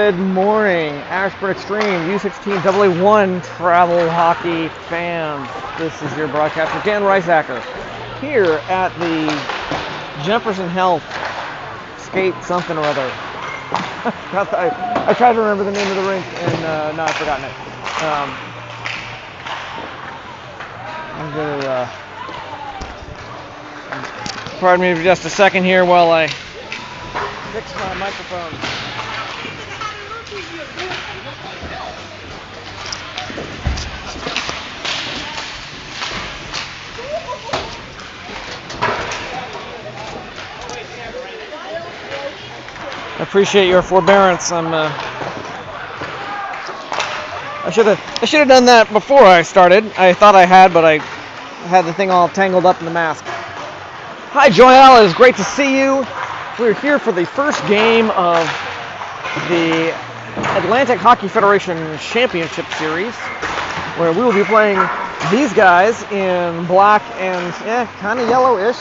Good morning, Ashburn Xtreme U16AA1 travel hockey fans. This is your broadcaster, Dan Reisacker, here at the Jefferson Health Skate something or other. I tried to remember the name of the rink, and no, I've forgotten it. I'm going to, pardon me for just a second here while I fix my microphone. I appreciate your forbearance. I should have done that before I started. I thought I had, but I had the thing all tangled up in the mask. Hi, Joelle. It is great to see you. We're here for the first game of the Atlantic Hockey Federation Championship Series, where we will be playing these guys in black and kind of yellowish.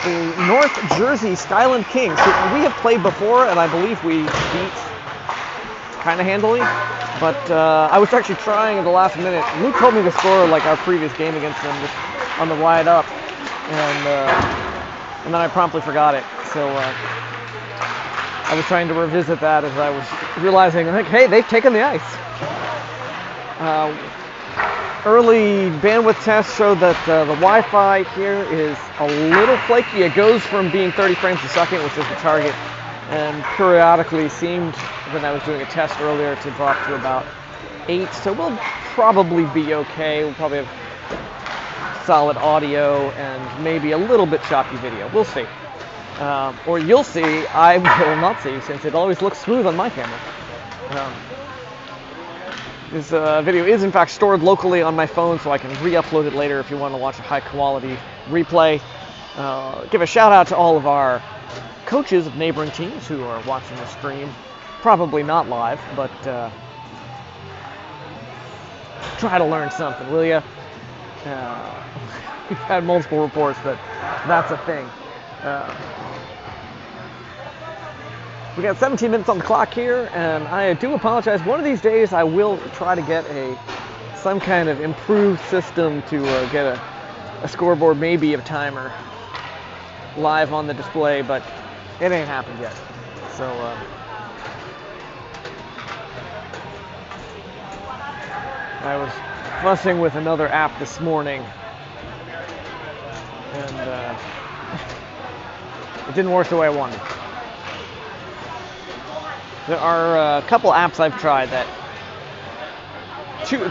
The North Jersey Skyland Kings, who we have played before, and I believe we beat kind of handily. But I was actually trying at the last minute. Luke told me to score like our previous game against them, just on the ride up, and then I promptly forgot it. So I was trying to revisit that as I was realizing, like, hey, they've taken the ice. Early bandwidth tests showed that the Wi-Fi here is a little flaky. It goes from being 30 frames a second, which is the target, and periodically seemed, when I was doing a test earlier, to drop to about 8. So we'll probably be okay. We'll probably have solid audio and maybe a little bit choppy video. We'll see. Or you'll see. I will not see, since it always looks smooth on my camera. This video is in fact stored locally on my phone, so I can re-upload it later if you want to watch a high-quality replay. Give a shout-out to all of our coaches of neighboring teams who are watching the stream. Probably not live, but try to learn something, will you? We've had multiple reports that that's a thing. We got 17 minutes on the clock here, and I do apologize. One of these days I will try to get some kind of improved system to get a scoreboard, maybe a timer, live on the display, but it ain't happened yet. So I was fussing with another app this morning, and it didn't work the way I wanted. There are a couple apps I've tried that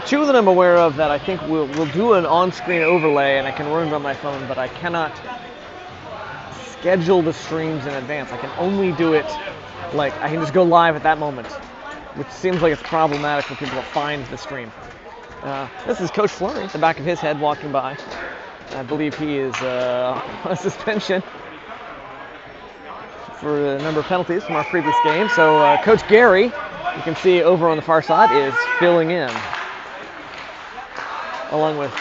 two of them I'm aware of that I think will do an on-screen overlay, and I can run it on my phone, but I cannot schedule the streams in advance. I can only do it, like, I can just go live at that moment, which seems like it's problematic for people to find the stream. This is Coach Fleury at the back of his head walking by. I believe he is on a suspension for a number of penalties from our previous game. So Coach Gary, you can see over on the far side, is filling in, along with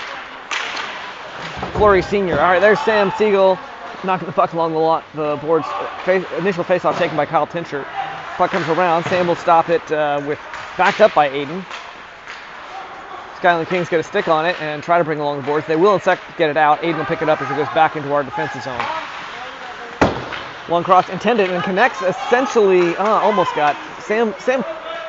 Fleury Sr. All right, there's Sam Siegel knocking the puck along the boards. Initial faceoff taken by Kyle Tinchert. Puck comes around. Sam will stop it with backed up by Aiden. Skyland Kings get a stick on it and try to bring along the boards. They will in fact get it out. Aiden will pick it up as it goes back into our defensive zone. Long cross intended and connects, essentially, almost got. Sam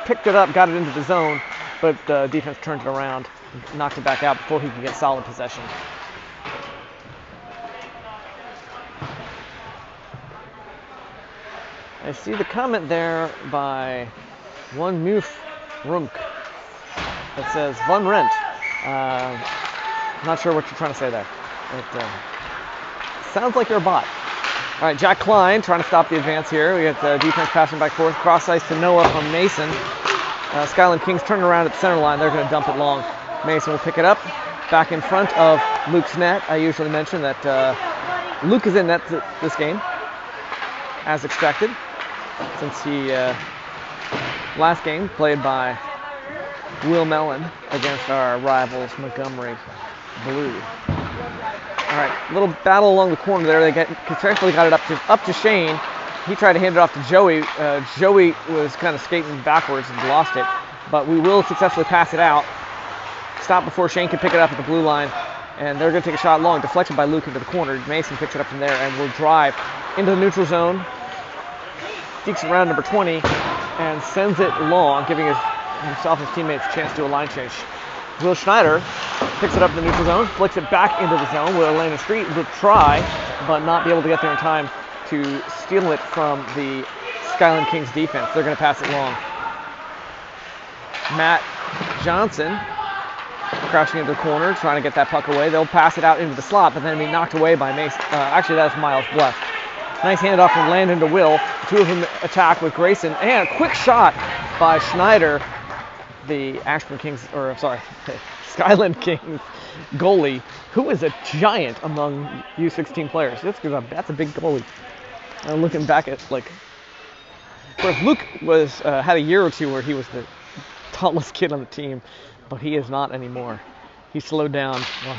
picked it up, got it into the zone, but defense turned it around, knocked it back out before he could get solid possession. I see the comment there by one Muf Runk that says Von Rent. Not sure what you're trying to say there. It sounds like you're a bot. All right, Jack Klein trying to stop the advance here. We got the defense passing back forth. Cross ice to Noah from Mason. Skyland Kings turning around at the center line. They're going to dump it long. Mason will pick it up. Back in front of Luke's net. I usually mention that Luke is in net this game, as expected, since he, last game, played by Will Mellon against our rivals, Montgomery Blue. All right, little battle along the corner there. They successfully got it up to Shane. He tried to hand it off to Joey. Joey was kind of skating backwards and lost it, but we will successfully pass it out. Stop before Shane can pick it up at the blue line, and they're going to take a shot long, deflected by Luke into the corner. Mason picks it up from there and will drive into the neutral zone. Dekes around number 20 and sends it long, giving himself and his teammates a chance to do a line change. Will Schneider picks it up in the neutral zone, flicks it back into the zone. Will Landon Street will try, but not be able to get there in time to steal it from the Skyland Kings defense. They're going to pass it long. Matt Johnson crouching into the corner, trying to get that puck away. They'll pass it out into the slot, but then be knocked away by Mason. Actually, that's Miles Bless. Nice handoff from Landon to Will. The two of them attack with Grayson, and a quick shot by Schneider, the Ashburn Kings, or sorry, Skyland Kings goalie, who is a giant among U16 players. That's a big goalie. Looking back at, like, of course, Luke was had a year or two where he was the tallest kid on the team, but he is not anymore. He slowed down while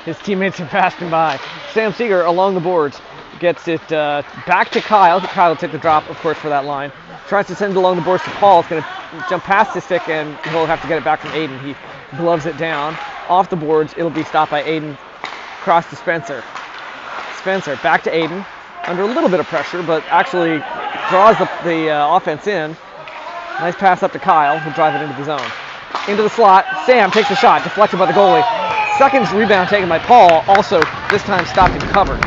his teammates are passing by. Sam Seeger along the boards gets it back to Kyle. Kyle will take the drop, of course, for that line. Tries to send it along the boards to Paul. It's going to jump past his stick, and he'll have to get it back from Aiden. He gloves it down. Off the boards, it'll be stopped by Aiden. Cross to Spencer. Spencer back to Aiden. Under a little bit of pressure, but actually draws the offense in. Nice pass up to Kyle, who'll drive it into the zone. Into the slot, Sam takes a shot, deflected by the goalie. Second rebound taken by Paul, also this time stopped and covered.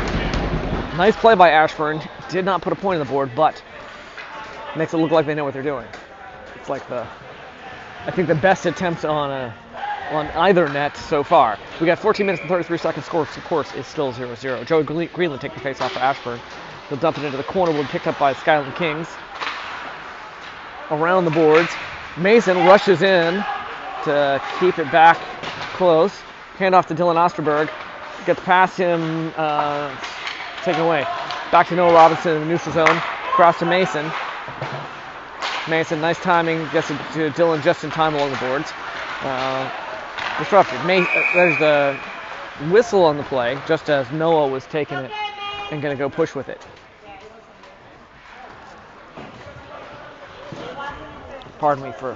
Nice play by Ashburn. Did not put a point on the board, but makes it look like they know what they're doing. It's like I think the best attempt on either net so far. We got 14 minutes and 33 seconds. Score, of course, is still 0-0. Joey Greenland taking the face off for Ashburn. He'll dump it into the corner. Will be picked up by Skyland Kings. Around the boards, Mason rushes in to keep it back close. Hand off to Dylan Osterberg. Gets past him, taken away. Back to Noah Robinson in the neutral zone. Cross to Mason. Mason, nice timing. Gets it to Dylan just in time along the boards. Disrupted. There's the whistle on the play, just as Noah was taking it and going to go push with it. Pardon me for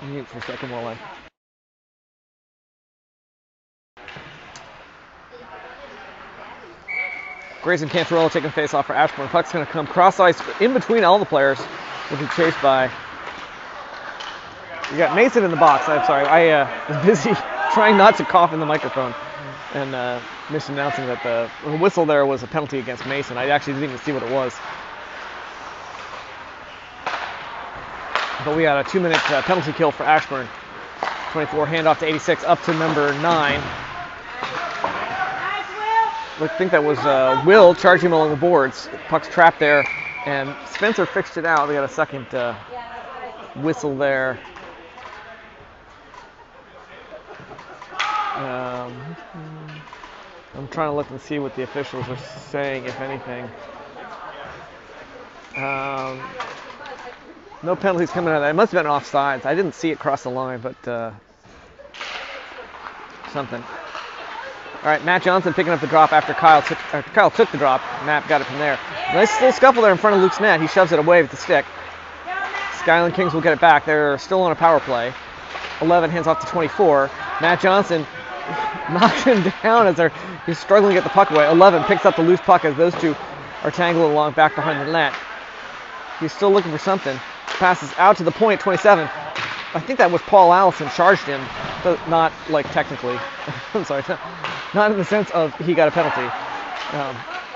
mute for a second while I. Grayson Cantarella taking face off for Ashburn. Puck's going to come cross ice in between all the players. Will be chased by. You got Mason in the box. I'm sorry. I was busy trying not to cough in the microphone and misannouncing that the whistle there was a penalty against Mason. I actually didn't even see what it was. But we got a 2-minute penalty kill for Ashburn. 24 handoff to 86, up to number 9. I think that was Will charging him along the boards. Puck's trapped there, and Spencer fixed it out. We got a second whistle there. I'm trying to look and see what the officials are saying, if anything. No penalties coming out of that. It must have been offsides. I didn't see it cross the line, but something. All right, Matt Johnson picking up the drop after Kyle took the drop. Matt got it from there. Nice little scuffle there in front of Luke's net. He shoves it away with the stick. Skyland Kings will get it back. They're still on a power play. 11 hands off to 24. Matt Johnson knocks him down as he's struggling to get the puck away. 11 picks up the loose puck as those two are tangled along back behind the net. He's still looking for something. Passes out to the point, 27. I think that was Paul Allison charged him, but not like technically. I'm sorry, not in the sense of he got a penalty.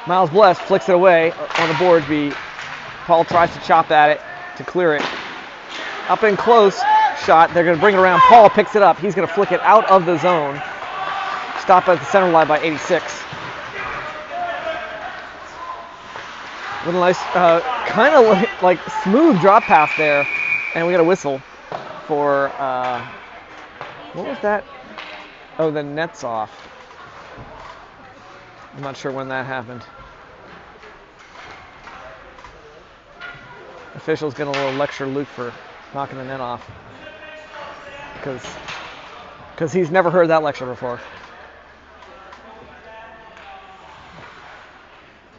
Miles Bless flicks it away on the boards. Paul tries to chop at it to clear it. Up and close shot. They're going to bring it around. Paul picks it up. He's going to flick it out of the zone. Stopped at the center line by 86. With a nice, kind of like smooth drop pass there, and we got a whistle for what was that? Oh, the net's off. I'm not sure when that happened. Official's gonna lecture Luke for knocking the net off because he's never heard that lecture before.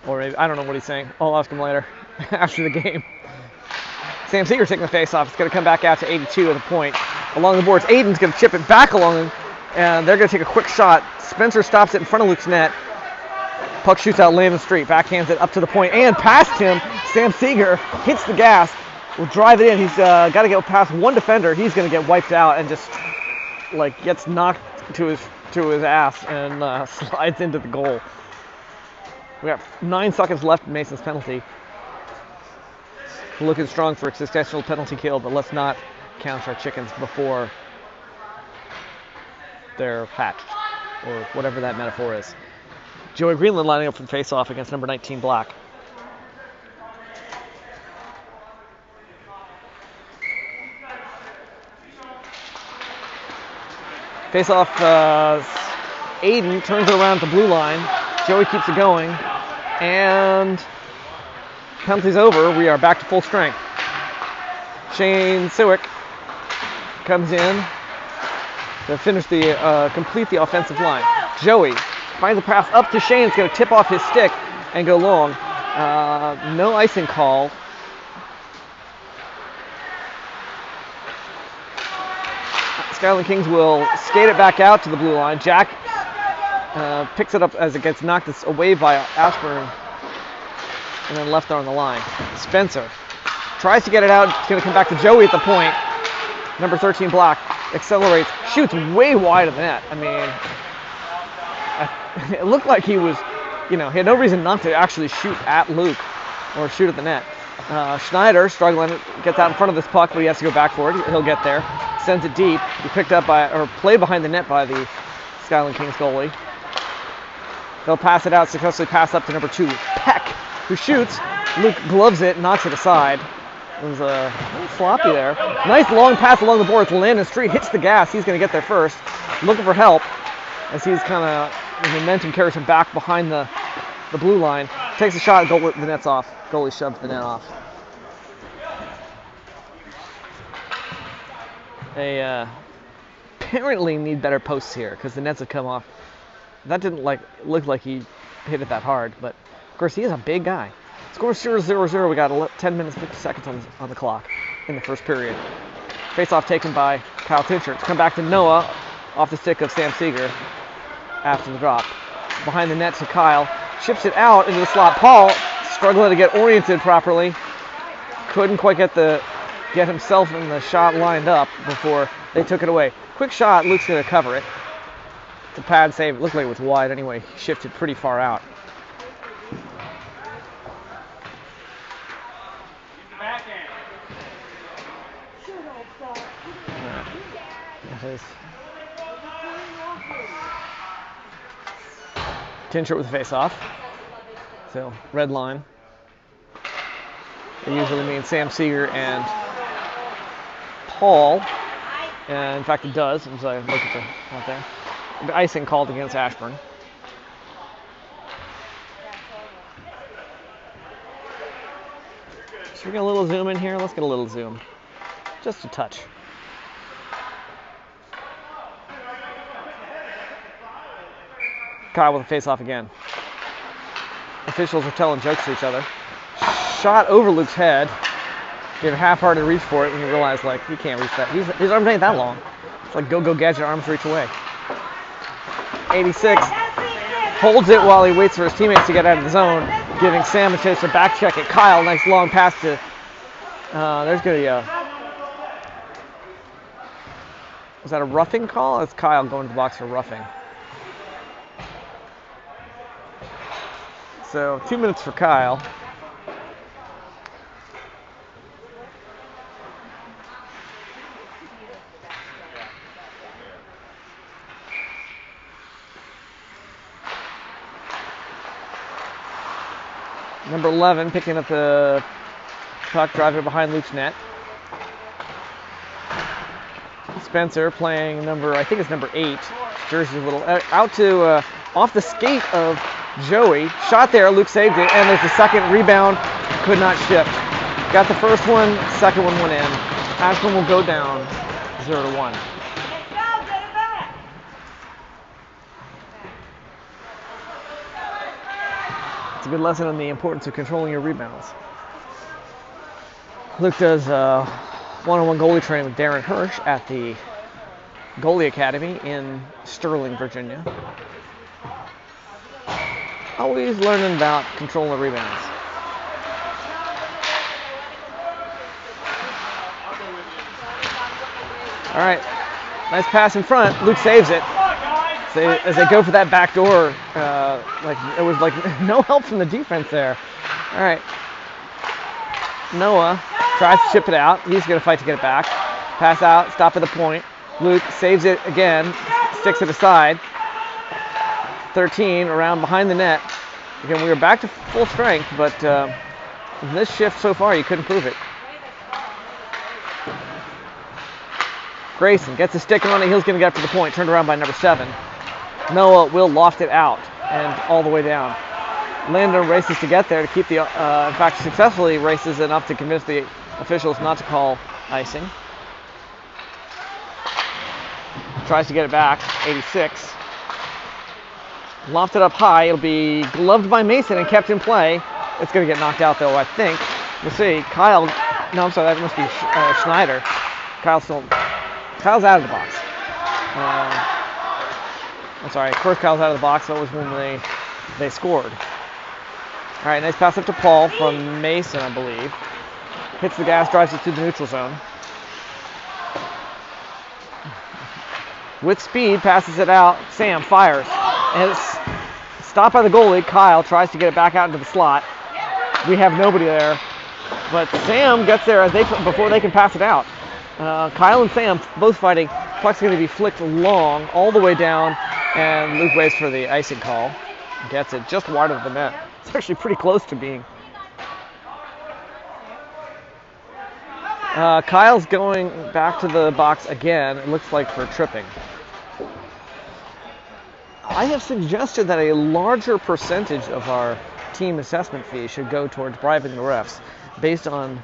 Or maybe, I don't know what he's saying. I'll ask him later after the game. Sam Seeger taking the face-off. It's going to come back out to 82 at the point. Along the boards, Aiden's going to chip it back along, and they're going to take a quick shot. Spencer stops it in front of Luke's net. Puck shoots out Landon Street, backhands it up to the point, and past him, Sam Seeger hits the gas, will drive it in. He's got to get past one defender. He's going to get wiped out and just like gets knocked to his ass and slides into the goal. We got 9 seconds left in Mason's penalty. Looking strong for a successful penalty kill, but let's not count our chickens before they're hatched, or whatever that metaphor is. Joey Greenland lining up for the face-off against number 19 Black. Face-off, Aiden turns it around at the blue line. Joey keeps it going, and penalty's over. We are back to full strength. Shane Siwick comes in to finish complete the offensive line. Joey finds the pass up to Shane. It's going to tip off his stick and go long. No icing call. Skyland Kings will skate it back out to the blue line. Jack picks it up as it gets knocked away by Ashburn and then left on the line. Spencer tries to get it out. It's going to come back to Joey at the point. Number 13 Black accelerates, shoots way wide of the net. I mean, it looked like he was, he had no reason not to actually shoot at Luke or shoot at the net. Schneider struggling, gets out in front of this puck, but he has to go back for it. He'll get there. Sends it deep. He picked up played behind the net by the Skyland Kings goalie. They'll pass it out, successfully pass up to number 2, Peck, who shoots. Luke gloves it, knocks it aside. It was a little sloppy there. Nice long pass along the boards. Landon Street hits the gas. He's going to get there first. Looking for help as he's kind of, the momentum carries him back behind the blue line. Takes a shot, the net's off. Goalie shoves the net off. They apparently need better posts here because the nets have come off. That didn't look like he hit it that hard, but of course he is a big guy. Score 0-0-0. We got 10 minutes 50 seconds on the clock in the first period. Face-off taken by Kyle Tincher. It's come back to Noah off the stick of Sam Seeger after the drop. Behind the net to Kyle. Chips it out into the slot. Paul struggling to get oriented properly. Couldn't quite get himself in the shot lined up before they took it away. Quick shot. Luke's going to cover it. It's a pad save. It looked like it was wide anyway. He shifted pretty far out. Tincher with the face-off. So, red line. It usually means Sam Seeger and Paul. And in fact, it does, as I look at out there. The icing called against Ashburn. Should we get a little zoom in here? Let's get a little zoom. Just a touch. Kyle with a face-off again. Officials are telling jokes to each other. Shot over Luke's head. Gave a half-hearted reach for it, and he realized, he can't reach that. His arms ain't that long. It's like go gadget, arms reach away. 86 holds it while he waits for his teammates to get out of the zone, giving Sam a chance to back check it. Kyle, nice long pass to. There's going to be a. Was that a roughing call? It's Kyle going to the box for roughing. So 2 minutes for Kyle. Number 11 picking up the puck, driving behind Luke's net. Spencer playing I think it's number 8. Jersey's a little out to off the skate of Joey. Shot there, Luke saved it, and there's the second rebound. Could not shift. Got the first one, second one went in. Ashburn will go down 0-1. It's a good lesson on the importance of controlling your rebounds. Luke does one-on-one goalie training with Darren Hirsch at the Goalie Academy in Sterling, Virginia. Always learning about controlling rebounds. All right, nice pass in front. Luke saves it. As they go for that back door, like it was like no help from the defense there. All right, Noah tries to chip it out. He's going to fight to get it back. Pass out, stop at the point. Luke saves it again, sticks it aside. 13 around behind the net. Again, we were back to full strength, but this shift so far, you couldn't prove it. Grayson gets a stick on it. He's going to get up to the point. Turned around by number 7. Noah will loft it out and all the way down. Landon races to get there to keep the, in fact, successfully races enough to convince the officials not to call icing. Tries to get it back, 86. Lofted up high. It'll be gloved by Mason and kept in play. It's going to get knocked out, though, I think. We'll see. Kyle, no, I'm sorry, that must be Schneider. Kyle's out of the box. I'm sorry, first Kyle's out of the box. That was when they scored. All right, nice pass up to Paul from Mason, I believe. Hits the gas, drives it through the neutral zone. With speed, passes it out. Sam fires. And it's stopped by the goalie. Kyle tries to get it back out into the slot. We have nobody there. But Sam gets there before they can pass it out. Kyle and Sam both fighting. Puck's going to be flicked long all the way down. And Luke waits for the icing call. Gets it just wide of the net. It's actually pretty close to being. Kyle's going back to the box again, it looks like for tripping. I have suggested that a larger percentage of our team assessment fee should go towards bribing the refs based on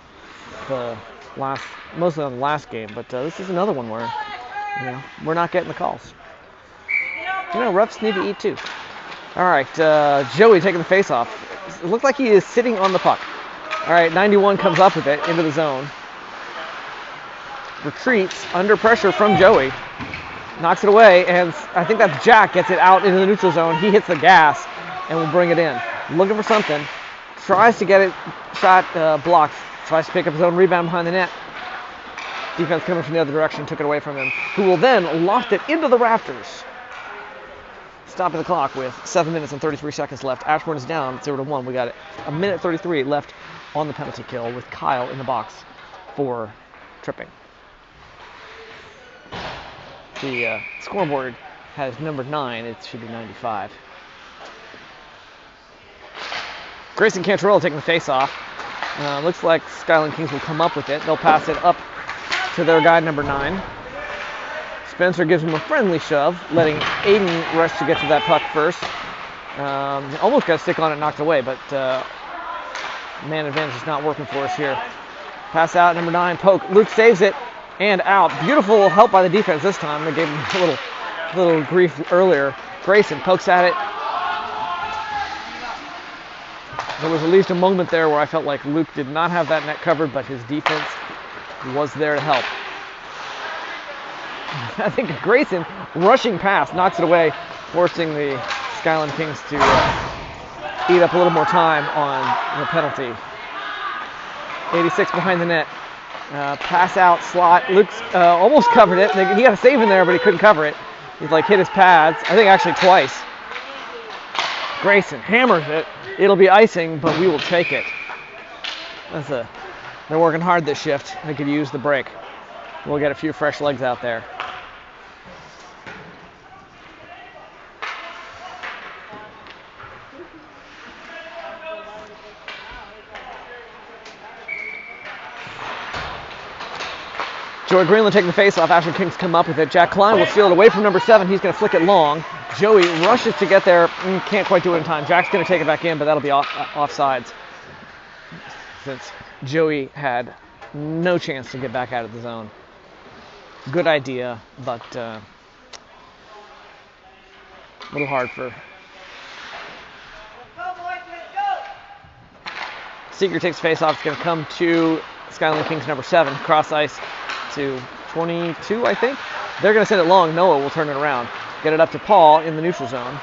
mostly on the last game, but this is another one where, we're not getting the calls. Refs need to eat too. All right, Joey taking the face-off. It looks like he is sitting on the puck. All right, 91 comes up with it into the zone. Retreats under pressure from Joey. Knocks it away, and I think that's Jack gets it out into the neutral zone. He hits the gas and will bring it in. Looking for something. Tries to get it shot blocked. Tries to pick up his own rebound behind the net. Defense coming from the other direction took it away from him, who will then loft it into the rafters. Stopping the clock with 7 minutes and 33 seconds left. Ashburn is down 0-1. We got a minute 33 left on the penalty kill with Kyle in the box for tripping. The scoreboard has number 9. It should be 95. Grayson Cantarella taking the face-off. Looks like Skyland Kings will come up with it. They'll pass it up to their guy, number 9. Spencer gives him a friendly shove, letting Aiden rush to get to that puck first. Almost got a stick on it, knocked away, but man advantage is not working for us here. Pass out, number 9, poke. Luke saves it, and out. Beautiful help by the defense this time. They gave him a little grief earlier. Grayson pokes at it. There was at least a moment there where I felt like Luke did not have that net covered, but his defense was there to help. I think Grayson, rushing past, knocks it away, forcing the Skyland Kings to eat up a little more time on the penalty. 86 behind the net. Pass out, slot. Luke's almost covered it. He got a save in there, but he couldn't cover it. He's hit his pads. I think actually twice. Grayson hammers it. It'll be icing, but we will take it. They're working hard this shift. They could use the break. We'll get a few fresh legs out there. Joey Greenland taking the face-off. Ashburn Kings come up with it. Jack Klein will steal it away from number 7. He's going to flick it long. Joey rushes to get there. Can't quite do it in time. Jack's going to take it back in, but that'll be offsides. Since Joey had no chance to get back out of the zone. Good idea, but a little hard for Seeger takes face off. It's going to come to Skyland Kings number 7. Cross ice to 22, I think. They're going to send it long. Noah will turn it around. Get it up to Paul in the neutral zone.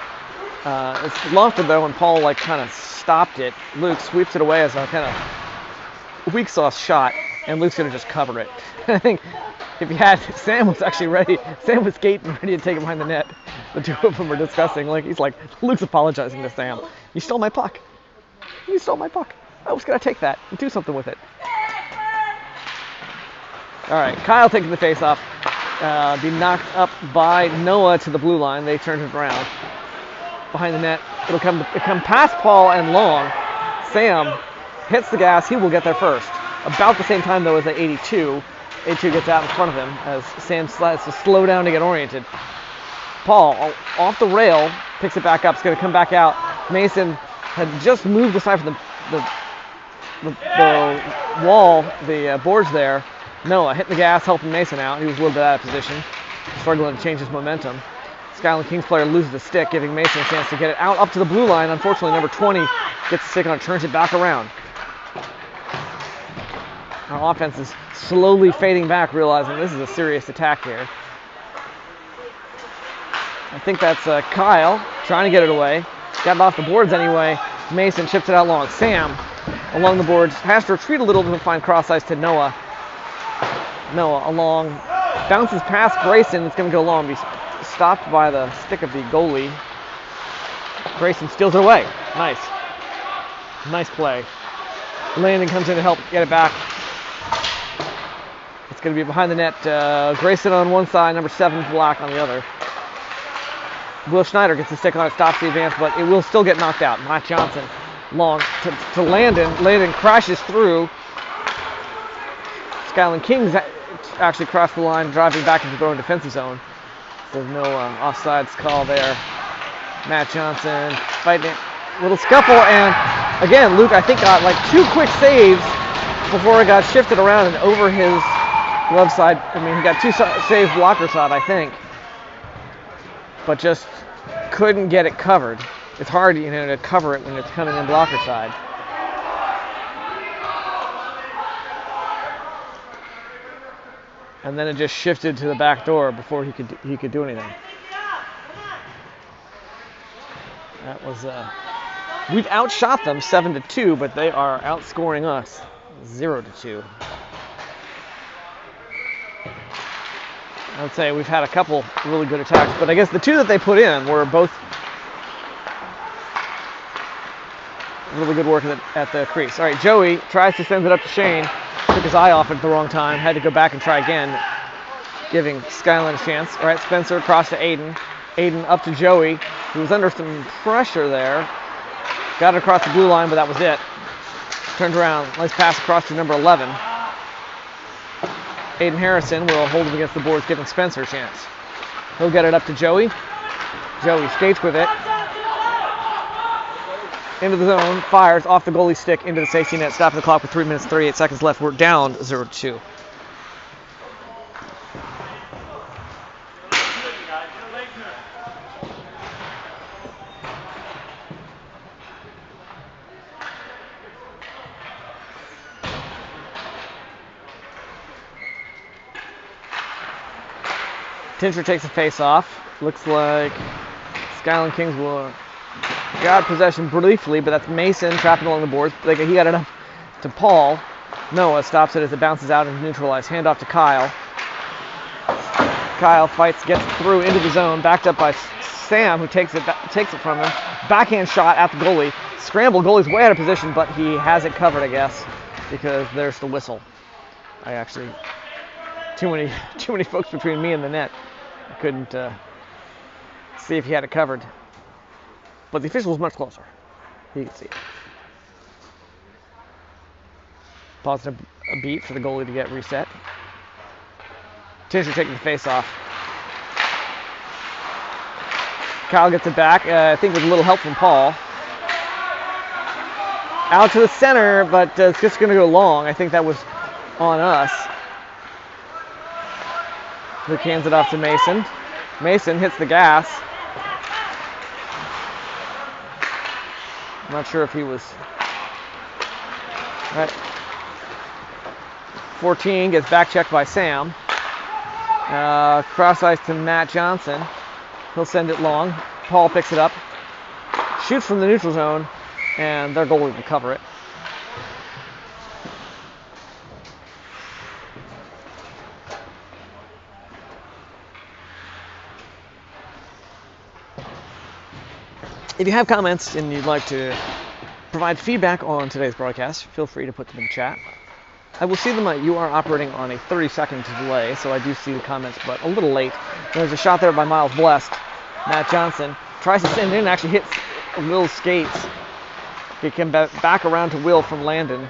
It's lofted though, and Paul like kind of stopped it. Luke sweeps it away as a kind of weak sauce shot, and Luke's going to just cover it. I think if he had, Sam was actually ready. Sam was skating ready to take it behind the net. The two of them were discussing. He's like, Luke's apologizing to Sam. You stole my puck. You stole my puck. I was going to take that and do something with it. All right, Kyle taking the face-off. Be knocked up by Noah to the blue line. They turned it around. Behind the net. It'll come past Paul and long. Sam hits the gas. He will get there first. About the same time, though, as the 82. 82 gets out in front of him as Sam has to slow down to get oriented. Paul, off the rail, picks it back up. It's going to come back out. Mason had just moved aside from the wall, the boards there. Noah hitting the gas, helping Mason out. He was a little bit out of position, struggling to change his momentum. Skyland Kings player loses the stick, giving Mason a chance to get it out up to the blue line. Unfortunately, number 20 gets the stick on it, turns it back around. Our offense is slowly fading back, realizing this is a serious attack here. I think that's Kyle trying to get it away. Got it off the boards anyway. Mason chips it out long. Sam along the boards has to retreat a little to find cross ice to Noah. Noah along, bounces past Grayson. It's going to go long, be stopped by the stick of the goalie. Grayson steals it away. Nice play. Landon comes in to help get it back. It's going to be behind the net. Grayson on one side, number 7 Black on the other. Will Schneider gets the stick on it, stops the advance, but it will still get knocked out. Matt Johnson long to Landon. Landon crashes through. Skyland Kings actually crossed the line, driving back into their own defensive zone. There's no offsides call there. Matt Johnson fighting it. Little scuffle, and again, Luke, I think, got like 2 quick saves before it got shifted around and over his glove side. I mean, he got 2 saves blocker side, I think, but just couldn't get it covered. It's hard, to cover it when it's coming in blocker side. And then it just shifted to the back door before he could do anything. That was we've outshot them 7-2, but they are outscoring us 0-2. I would say we've had a couple really good attacks, but I guess the 2 that they put in were both really good work at the crease. All right, Joey tries to send it up to Shane. Took his eye off it at the wrong time. Had to go back and try again, giving Skyland a chance. All right, Spencer across to Aiden. Aiden up to Joey, who was under some pressure there. Got it across the blue line, but that was it. Turned around. Nice pass across to number 11. Aiden Harrison will hold him against the boards, giving Spencer a chance. He'll get it up to Joey. Joey skates with it. Into the zone, fires off the goalie stick into the safety net, stopping the clock with 3 minutes 38 seconds left. We're down 0-2. Tincher takes a face off. Looks like Skyland Kings will got possession briefly, but that's Mason trapping along the boards. He got it up to Paul. Noah stops it as it bounces out and neutralized. Handoff to Kyle. Kyle fights, gets through into the zone, backed up by Sam, who takes it from him. Backhand shot at the goalie. Scramble, goalie's way out of position, but he has it covered, I guess, because there's the whistle. I actually, too many folks between me and the net. I couldn't see if he had it covered. But the official was much closer. You can see it. Paused a beat for the goalie to get reset. Tincher taking the face off. Kyle gets it back, I think with a little help from Paul. Out to the center, but it's just going to go long. I think that was on us. Luke hands it off to Mason. Mason hits the gas. I'm not sure if he was Right. 14 gets back checked by Sam. Cross ice to Matt Johnson. He'll send it long. Paul picks it up, shoots from the neutral zone, and their goalie will cover it. If you have comments and you'd like to provide feedback on today's broadcast, feel free to put them in chat. I will see them. You are operating on a 30-second delay, so I do see the comments, but a little late. There's a shot there by Miles Blessed. Matt Johnson tries to send it in, actually hits Will's skates. He came back around to Will from Landon.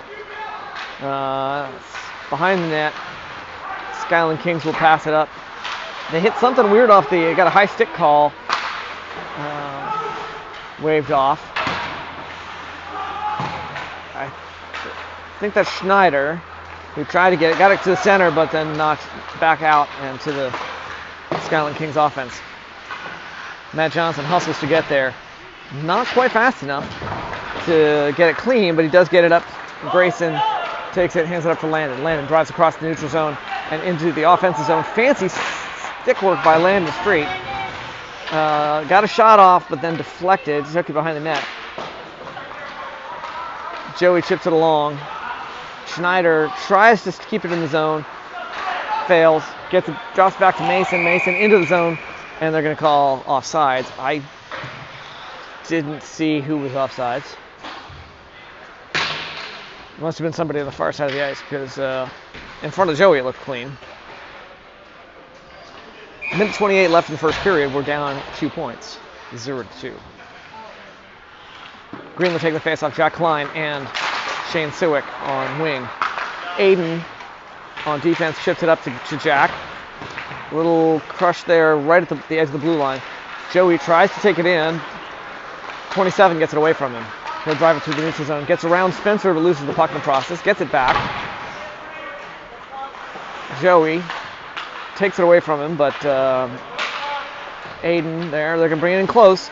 Behind the net, Skyland Kings will pass it up. They hit something weird off the, got a high stick call. Waved off. I think that's Schneider, who tried to get it, got it to the center, but then knocked back out and to the Skyland Kings offense. Matt Johnson hustles to get there. Not quite fast enough to get it clean, but he does get it up. Grayson takes it, hands it up to Landon. Landon drives across the neutral zone and into the offensive zone. Fancy stick work by Landon Street. Got a shot off, but then deflected. Took it behind the net. Joey chips it along. Schneider tries to keep it in the zone. Fails. Gets it, drops back to Mason. Mason into the zone, and they're going to call offsides. I didn't see who was offsides. It must have been somebody on the far side of the ice, because in front of Joey it looked clean. Minute 28 left in the first period. We're down 2 points, 0-2. Green will take the face off. Jack Klein and Shane Siwick on wing. Aiden on defense chips it up to Jack. A little crush there right at the edge of the blue line. Joey tries to take it in. 27 gets it away from him. He'll drive it through the neutral zone. Gets around Spencer, but loses the puck in the process. Gets it back. Joey takes it away from him, but Aiden there, they're going to bring it in close.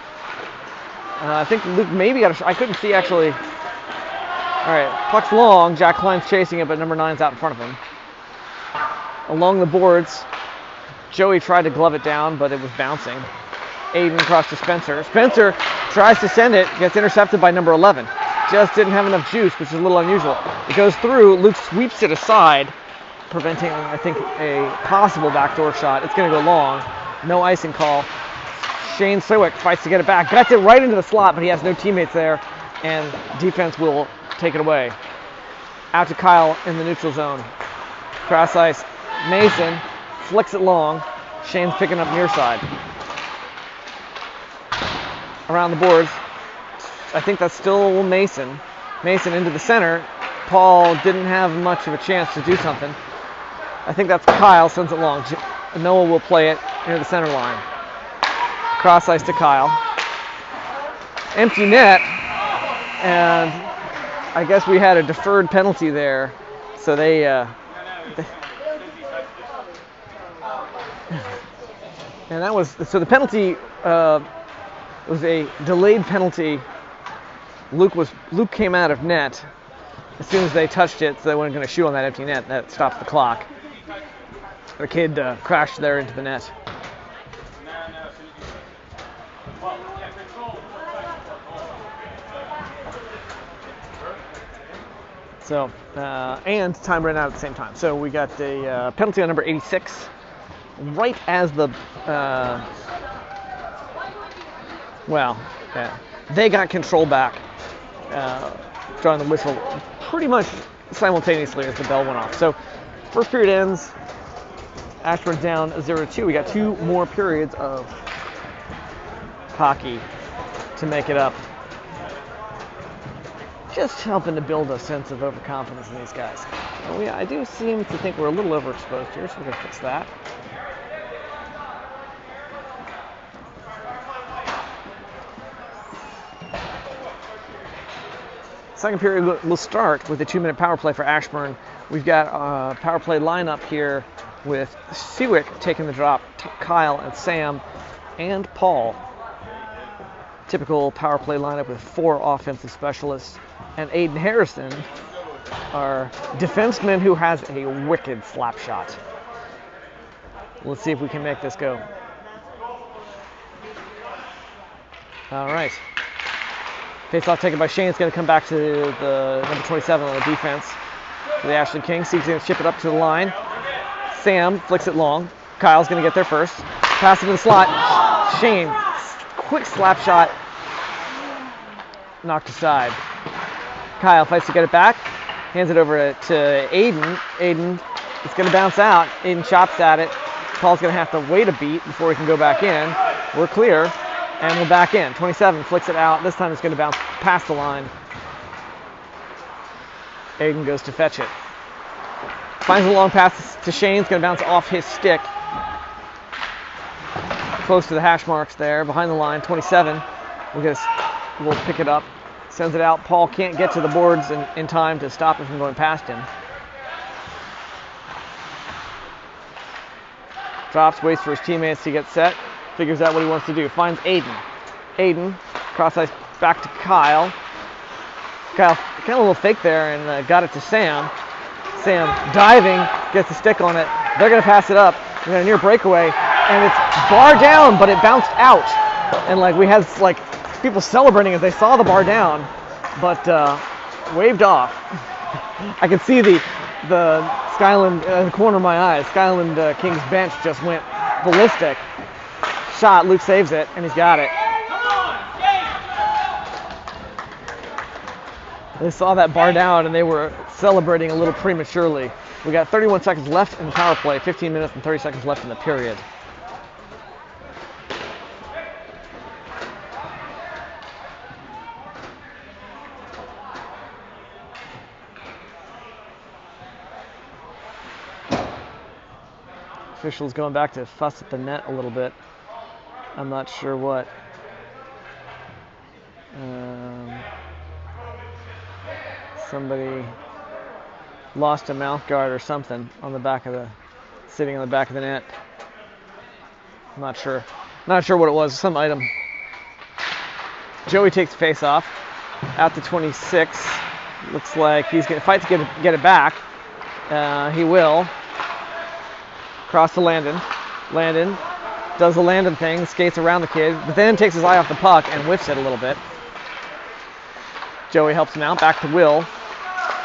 I think Luke maybe got a shot. I couldn't see actually. All right, puck's long. Jack Klein's chasing it, but number 9's out in front of him. Along the boards, Joey tried to glove it down, but it was bouncing. Aiden across to Spencer. Spencer tries to send it, gets intercepted by number 11. Just didn't have enough juice, which is a little unusual. It goes through. Luke sweeps it aside, preventing, I think, a possible backdoor shot. It's going to go long. No icing call. Shane Siwick fights to get it back. Gets it right into the slot, but he has no teammates there, and defense will take it away. Out to Kyle in the neutral zone. Cross ice. Mason flicks it long. Shane's picking up near side. Around the boards. I think that's still Mason. Mason into the center. Paul didn't have much of a chance to do something. I think that's Kyle, sends it long. Noah will play it near the center line. Cross ice to Kyle. Empty net, and I guess we had a deferred penalty there. So they and that was, so the penalty was a delayed penalty. Luke came out of net as soon as they touched it, so they weren't going to shoot on that empty net. That stops the clock. The kid crashed there into the net. So, and time ran out at the same time. So we got a penalty on number 86, right as the, they got control back, drawing the whistle pretty much simultaneously as the bell went off. So, first period ends, Ashburn down 0-2. We got 2 more periods of hockey to make it up. Just helping to build a sense of overconfidence in these guys. And I do seem to think we're a little overexposed here, so we're going to fix that. Second period will start with a 2-minute power play for Ashburn. We've got a power play lineup here with Siwick taking the drop, Kyle and Sam, and Paul. Typical power play lineup with 4 offensive specialists, and Aiden Harrison our defenseman who has a wicked slap shot. Let's see if we can make this go. All right. Face-off taken by Shane. It's going to come back to the number 27 on the defense. The Ashland Kings. He's going to chip it up to the line. Sam flicks it long. Kyle's going to get there first. Pass it to the slot. Shane, quick slap shot. Knocked aside. Kyle fights to get it back. Hands it over to Aiden. Aiden, it's going to bounce out. Aiden chops at it. Paul's going to have to wait a beat before he can go back in. We're clear, and we're back in. 27 flicks it out. This time it's going to bounce past the line. Aiden goes to fetch it. Finds a long pass to Shane. It's going to bounce off his stick. Close to the hash marks there. Behind the line, 27. We'll pick it up. Sends it out. Paul can't get to the boards in time to stop it from going past him. Drops, waits for his teammates to get set. Figures out what he wants to do. Finds Aiden. Aiden, cross ice back to Kyle. Kyle kind of a little fake there and got it to Sam. Sam diving, gets the stick on it. They're going to pass it up. We got a near breakaway, and it's bar down, but it bounced out. And we had people celebrating as they saw the bar down, but waved off. I could see the Skyland in the corner of my eye. Skyland Kings bench just went ballistic. Shot, Luke saves it, and he's got it. They saw that bar down, and they were celebrating a little prematurely. We got 31 seconds left in the power play, 15 minutes and 30 seconds left in the period. Officials going back to fuss at the net a little bit. I'm not sure what. Somebody lost a mouth guard or something on the back of sitting on the back of the net. I'm not sure. Not sure what it was. Some item. Joey takes the face off. Out to 26. Looks like he's going to fight to get it back. He will. Cross to Landon. Landon does the Landon thing, skates around the kid, but then takes his eye off the puck and whiffs it a little bit. Joey helps him out. Back to Will.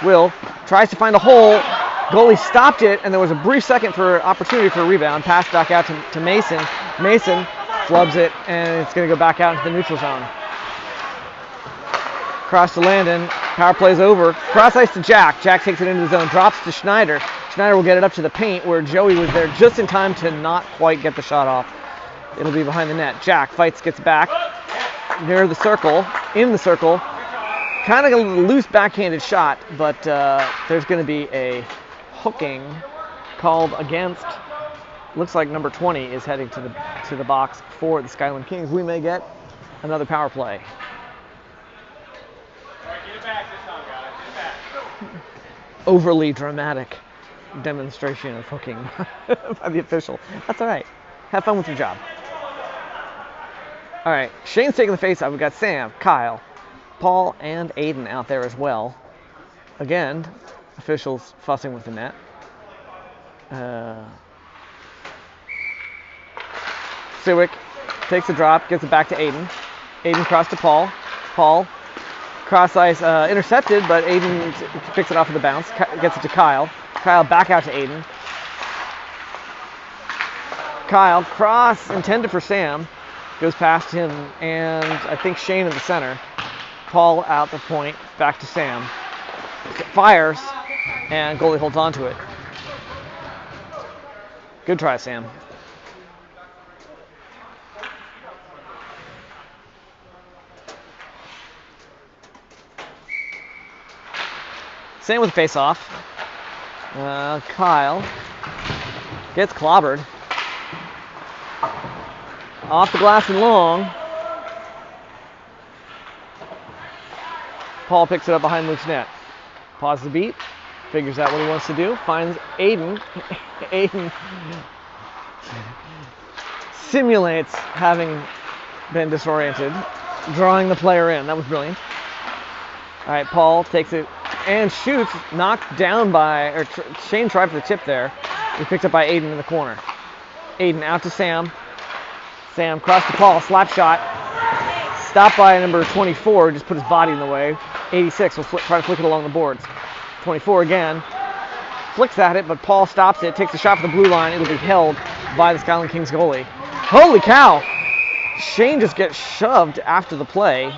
Will tries to find a hole. Goalie stopped it, and there was a brief second for opportunity for a rebound. Pass back out to Mason. Mason flubs it, and it's going to go back out into the neutral zone. Cross to Landon. Power play's over. Cross ice to Jack. Jack takes it into the zone. Drops to Schneider. Schneider will get it up to the paint where Joey was there just in time to not quite get the shot off. It'll be behind the net. Jack fights, gets back. Near the circle. In the circle. Kind of a loose backhanded shot, but there's going to be a hooking called against. Looks like number 20 is heading to the box for the Skyland Kings. We may get another power play. All right, get it back this time, guys. Get it back. Overly dramatic demonstration of hooking by the official. That's all right. Have fun with your job. All right, Shane's taking the face-off. We've got Sam, Kyle, Paul, and Aiden out there as well. Again, officials fussing with the net. Siwick takes a drop, gets it back to Aiden. Aiden cross to Paul. Paul, cross ice intercepted, but Aiden picks it off of the bounce, gets it to Kyle. Kyle back out to Aiden. Kyle, cross intended for Sam, goes past him, and I think Shane in the center. Paul out the point, back to Sam. Fires, and goalie holds on to it. Good try, Sam. Sam with the face-off. Kyle gets clobbered. Off the glass and long. Paul picks it up behind Luke's net. Pauses the beat. Figures out what he wants to do. Finds Aiden. Aiden simulates having been disoriented. Drawing the player in. That was brilliant. All right, Paul takes it and shoots, knocked down by, or Shane tried for the tip there. He picked up by Aiden in the corner. Aiden out to Sam. Sam crossed the ball, slap shot. Stopped by number 24, just put his body in the way. 86 will try to flick it along the boards. 24 again. Flicks at it, but Paul stops it, takes a shot for the blue line. It'll be held by the Skyland Kings goalie. Holy cow! Shane just gets shoved after the play.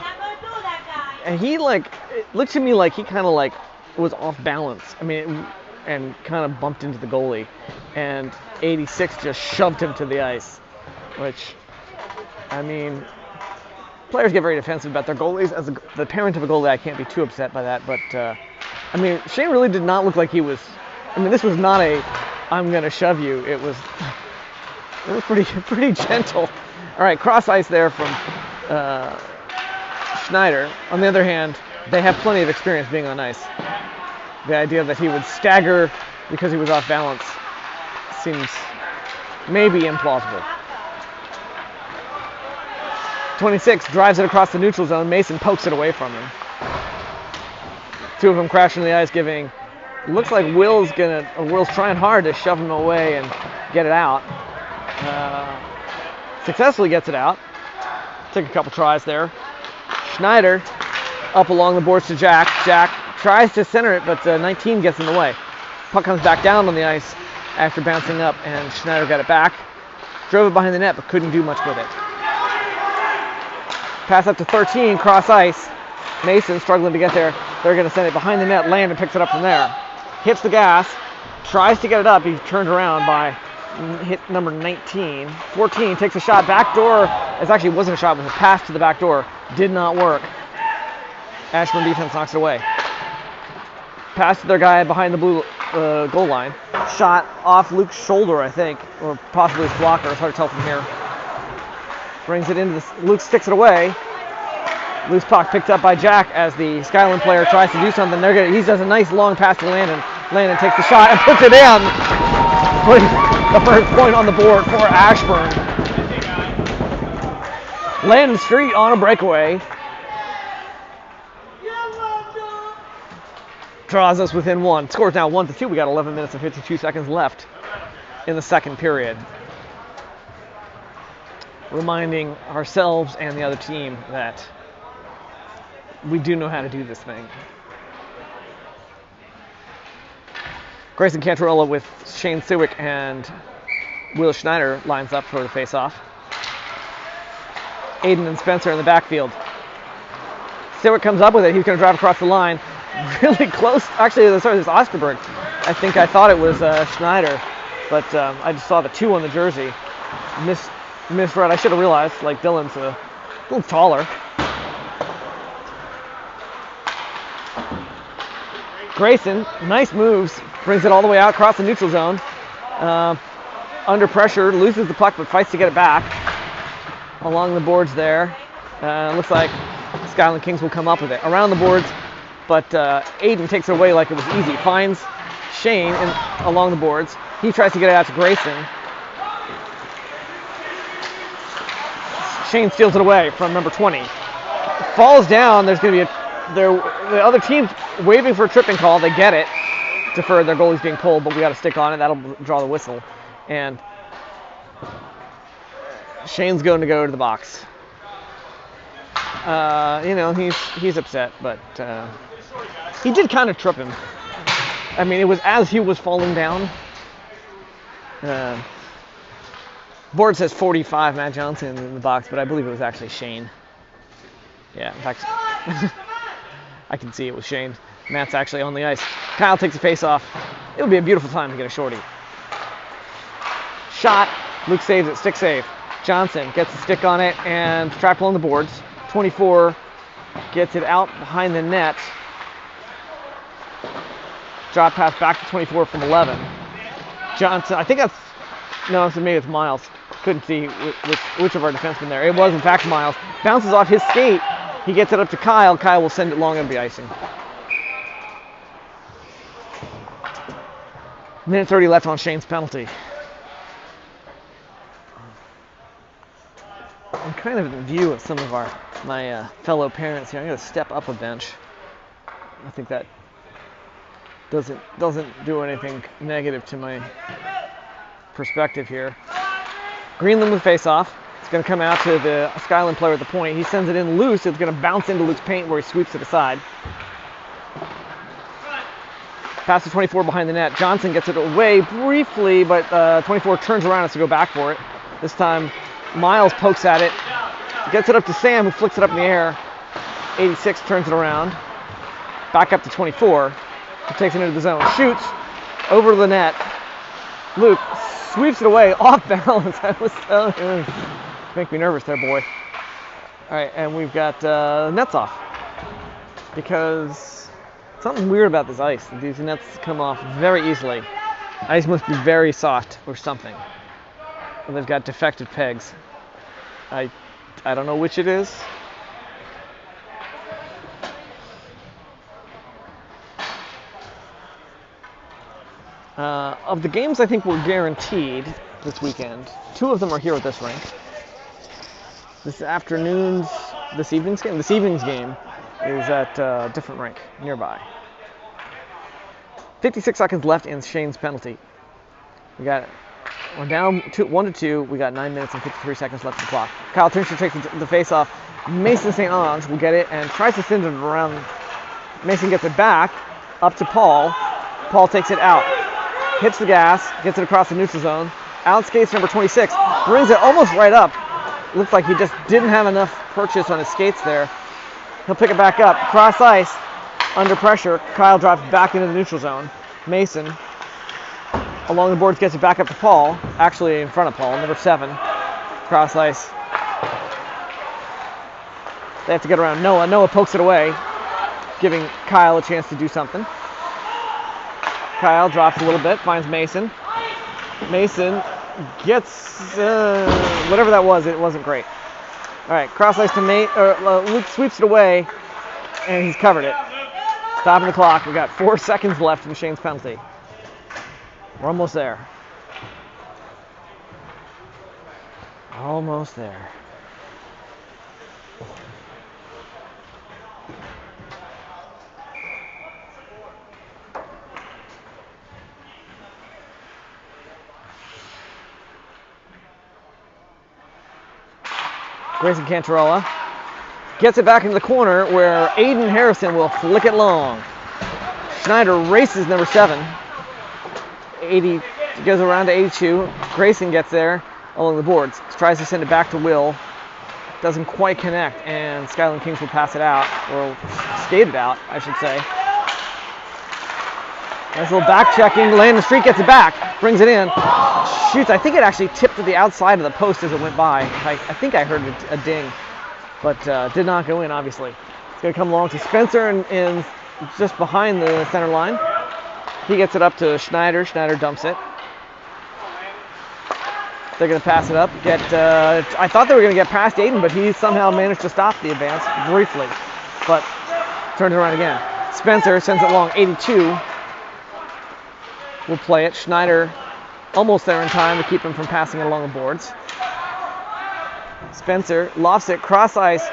And he it looked to me like he kind of was off balance. I mean, and kind of bumped into the goalie. And 86 just shoved him to the ice. Which, I mean, players get very defensive about their goalies. As the parent of a goalie, I can't be too upset by that. But, I mean, Shane really did not look like he was... I mean, this was not a, I'm going to shove you. It was pretty gentle. All right, cross ice there from Schneider. On the other hand, they have plenty of experience being on ice. The idea that he would stagger because he was off balance seems maybe implausible. 26 drives it across the neutral zone. Mason pokes it away from him. Two of them crash into the ice, giving... Looks like Will's trying hard to shove him away and get it out. Successfully gets it out. Took a couple tries there. Schneider up along the boards to Jack. Jack tries to center it, but 19 gets in the way. Puck comes back down on the ice after bouncing up, and Schneider got it back. Drove it behind the net, but couldn't do much with it. Pass up to 13, cross ice. Mason struggling to get there. They're going to send it behind the net. Landon picks it up from there. Hits the gas, tries to get it up. He's turned around by hit number 19. 14 takes a shot, back door. It actually wasn't a shot, it was a pass to the back door. Did not work. Ashburn defense knocks it away. Pass to their guy behind the blue goal line. Shot off Luke's shoulder, I think, or possibly his blocker. It's hard to tell from here. Brings it into the... Luke sticks it away. Loose puck picked up by Jack as the Skyland player tries to do something. He does a nice long pass to Landon. Landon takes the shot and puts it in. Putting the first point on the board for Ashburn. Landon Street on a breakaway. Draws us within one. Scores now 1-2. We got 11 minutes and 52 seconds left in the second period. Reminding ourselves and the other team that we do know how to do this thing. Grayson Cantarella with Shane Sewick and Will Schneider lines up for the face-off. Aiden and Spencer in the backfield. Sewick comes up with it. He's going to drive across the line. Really close. Actually, sorry, this is Osterberg. I thought it was Schneider, but I just saw the 2 on the jersey. Misread. I should have realized, like Dylan's a little taller. Grayson, nice moves, brings it all the way out across the neutral zone. Under pressure, loses the puck, but fights to get it back. Along the boards there. Looks like Skyland Kings will come up with it. Around the boards, but Aiden takes it away like it was easy. Finds Shane along the boards. He tries to get it out to Grayson. Shane steals it away from number 20. Falls down. There's going to be the other team's waving for a tripping call. They get it. Deferred. Their goalie's being pulled, but we got to stick on it. That'll draw the whistle. And Shane's going to go to the box. He's upset, but he did kind of trip him. I mean, it was as he was falling down. Board says 45 Matt Johnson in the box, but I believe it was actually Shane. Yeah, in fact, I can see it was Shane. Matt's actually on the ice. Kyle takes a face off. It would be a beautiful time to get a shorty. Shot. Luke saves it. Stick save. Johnson gets the stick on it and trapped along the boards. 24 gets it out behind the net. Drop pass back to 24 from 11. Johnson, I think that's, no, maybe it's Miles. Couldn't see which of our defensemen there. It was, in fact, Miles. Bounces off his skate. He gets it up to Kyle. Kyle will send it long and be icing. Minute 30 left on Shane's penalty. I'm kind of in view of some of my fellow parents here. I'm going to step up a bench. I think that doesn't do anything negative to my perspective here. Greenland with face-off. It's going to come out to the Skyland player at the point. He sends it in loose. It's going to bounce into Luke's paint where he sweeps it aside. Pass to 24 behind the net. Johnson gets it away briefly, but 24 turns around and has to go back for it. This time, Miles pokes at it. Gets it up to Sam, who flicks it up in the air. 86 turns it around. Back up to 24. He takes it into the zone. Shoots over the net. Luke sweeps it away off balance. I was telling you. Make me nervous there, boy. All right, and we've got nets off. Because something weird about this ice. These nets come off very easily. Ice must be very soft or something. And they've got defective pegs. I don't know which it is. Of the games I think we're guaranteed this weekend, 2 of them are here at this rink. This evening's game is at a different rink nearby. 56 seconds left in Shane's penalty. We're down 1-2. We got 9 minutes and 53 seconds left on the clock. Kyle Tincher takes the face-off. Mason St. Ange will get it and tries to send it around. Mason gets it back up to Paul. Paul takes it out. Hits the gas, gets it across the neutral zone. Outskates number 26. Brings it almost right up. Looks like he just didn't have enough purchase on his skates there. He'll pick it back up. Cross ice. Under pressure. Kyle drops back into the neutral zone. Mason, along the boards, gets it back up to Paul. Actually in front of Paul, number 7. Cross ice. They have to get around Noah. Noah pokes it away, giving Kyle a chance to do something. Kyle drops a little bit, finds Mason. Mason gets whatever that was. It wasn't great. All right, cross ice to Luke sweeps it away, and he's covered it. Stopping the clock. We got 4 seconds left in Shane's penalty. We're almost there. Almost there. Grayson Cantarola gets it back into the corner where Aiden Harrison will flick it long. Schneider races number 7. 80 goes around to 82. Grayson gets there along the boards. Tries to send it back to Will. Doesn't quite connect, and Skyland Kings will pass it out, or skate it out, I should say. Nice little back checking. Landon Street gets it back, brings it in, shoots. I think it actually tipped to the outside of the post as it went by. I think I heard a ding, but did not go in, obviously. It's going to come along to Spencer and just behind the center line. He gets it up to Schneider. Schneider dumps it. They're going to pass it up. I thought they were going to get past Aiden, but he somehow managed to stop the advance briefly, but turns it around again. Spencer sends it long. 82 will play it. Schneider almost there in time to keep him from passing it along the boards. Spencer lofts it, cross ice.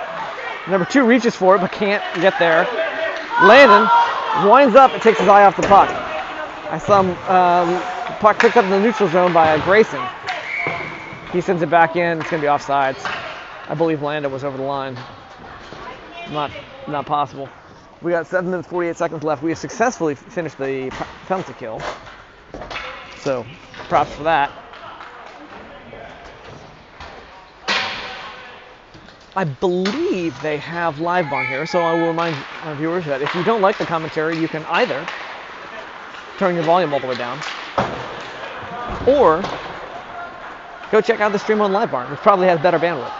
Number 2 reaches for it, but can't get there. Landon winds up and takes his eye off the puck. I saw him, puck picked up in the neutral zone by Grayson. He sends it back in. It's going to be offsides. I believe Landon was over the line. Not possible. We got 7 minutes 48 seconds left. We have successfully finished the penalty kill. So, props for that. I believe they have live bar here, so I will remind our viewers that if you don't like the commentary, you can either turn your volume all the way down, or go check out the stream on Live Barn, which probably has better bandwidth.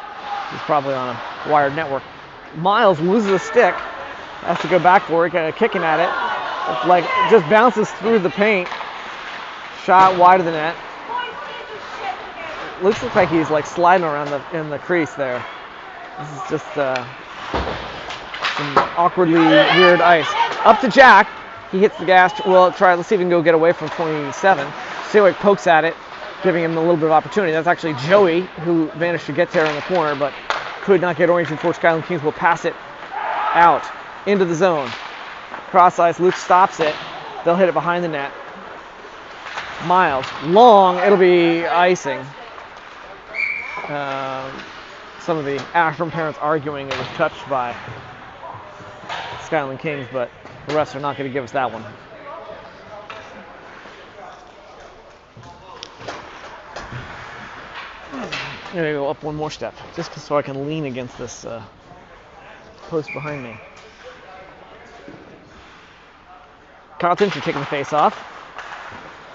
It's probably on a wired network. Miles loses a stick, has to go back for it, kind of kicking at it. It's like just bounces through the paint. Shot wide of the net. Looks like he's like sliding around in the crease there. This is just some awkwardly weird ice. Up to Jack. He hits the gas. Well, let's see if he can go get away from 27. Seawick pokes at it, giving him a little bit of opportunity. That's actually Joey who managed to get there in the corner, but could not get oriented for Skyland Kings. Will pass it out into the zone. Cross ice. Luke stops it. They'll hit it behind the net. Miles, long, it'll be icing. Some of the Ashburn parents arguing it was touched by Skyland Kings, but the refs are not going to give us that one. I'm going to go up one more step, just so I can lean against this post behind me. Carlton for taking the face off.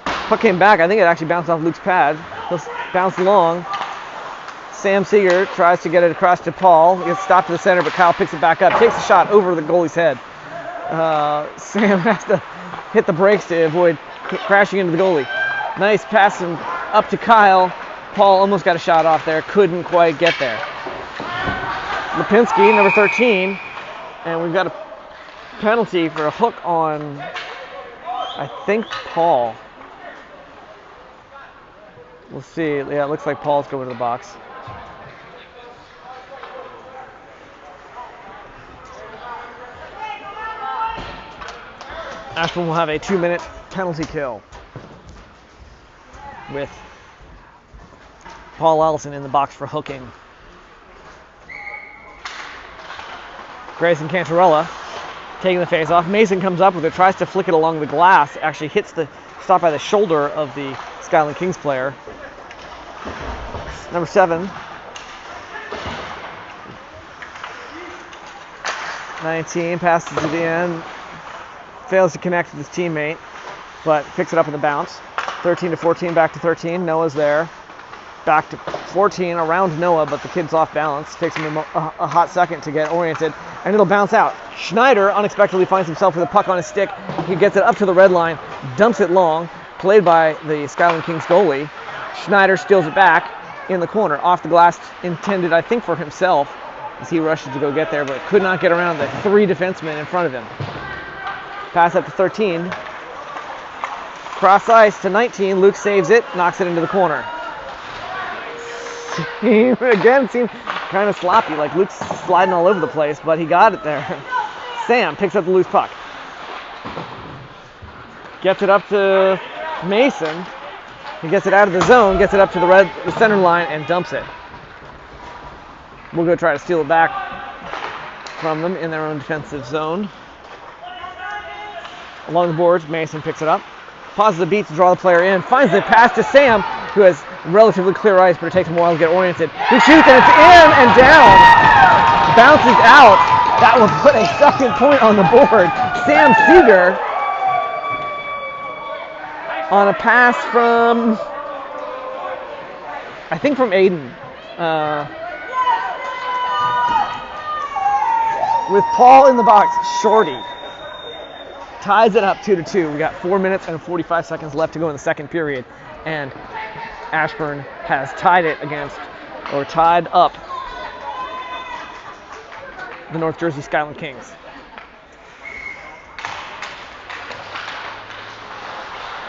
Puck came back. I think it actually bounced off Luke's pad. Bounced long. Sam Seeger tries to get it across to Paul. He gets stopped to the center, but Kyle picks it back up. Takes a shot over the goalie's head. Sam has to hit the brakes to avoid crashing into the goalie. Nice pass up to Kyle. Paul almost got a shot off there. Couldn't quite get there. Lipinski, number 13. And we've got a penalty for a hook on, I think, Paul. We'll see. Yeah, it looks like Paul's going to the box. Ashburn will have a 2-minute penalty kill with Paul Ellison in the box for hooking. Grayson Cantarella taking the face off. Mason comes up with it, tries to flick it along the glass, actually hits the stop by the shoulder of the Skyland Kings player. Number 7. 19 passes to the end. Fails to connect with his teammate, but picks it up in the bounce. 13 to 14, back to 13. Noah's there. Back to 14, around Noah, but the kid's off balance. Takes him a hot second to get oriented, and it'll bounce out. Schneider unexpectedly finds himself with a puck on his stick. He gets it up to the red line, dumps it long, played by the Skyland Kings goalie. Schneider steals it back in the corner, off the glass, intended, I think, for himself, as he rushes to go get there, but could not get around the 3 defensemen in front of him. Pass up to 13. Cross ice to 19. Luke saves it, knocks it into the corner. Again, seemed kind of sloppy, like Luke's sliding all over the place, but he got it there. Sam picks up the loose puck. Gets it up to Mason. He gets it out of the zone, gets it up to the center line, and dumps it. We'll go try to steal it back from them in their own defensive zone. Along the boards, Mason picks it up. Pauses a beat to draw the player in. Finds the pass to Sam, who has relatively clear ice, but it takes him a while to get oriented. He shoots, and it's in and down. Bounces out. That will put a second point on the board. Sam Seeger on a pass from, I think, from Aiden. With Paul in the box, Shorty ties it up 2-2. We got 4 minutes and 45 seconds left to go in the second period, and Ashburn has tied up the North Jersey Skyland Kings.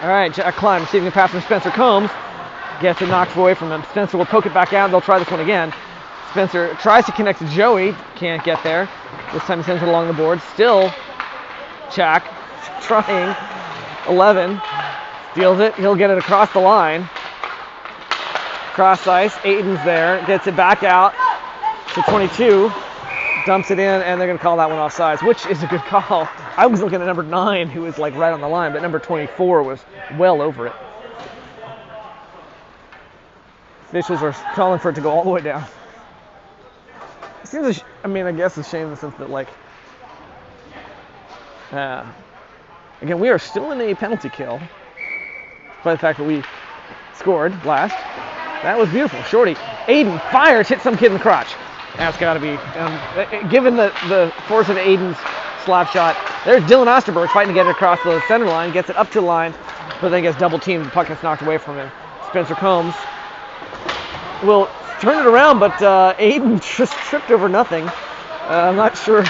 All right, Jack Klein receiving a pass from Spencer Combs. Gets it knocked away from him. Spencer will poke it back out. They'll try this one again. Spencer tries to connect to Joey. Can't get there. This time he sends it along the board. Still Jack trying. 11. Steals it. He'll get it across the line. Cross ice. Aiden's there. Gets it back out to 22. Dumps it in, and they're going to call that one offsides, which is a good call. I was looking at number 9, who was like right on the line, but number 24 was well over it. Officials are calling for it to go all the way down. It seems, I guess a shame in the sense that, like, again, we are still in a penalty kill, despite the fact that we scored last. That was beautiful. Shorty. Aiden fires, hits some kid in the crotch. That's got to be, given the force of Aiden's slap shot. There's Dylan Osterberg fighting to get it across the center line, gets it up to the line, but then gets double teamed. The puck gets knocked away from him. Spencer Combs will turn it around, but Aiden just tripped over nothing. I'm not sure.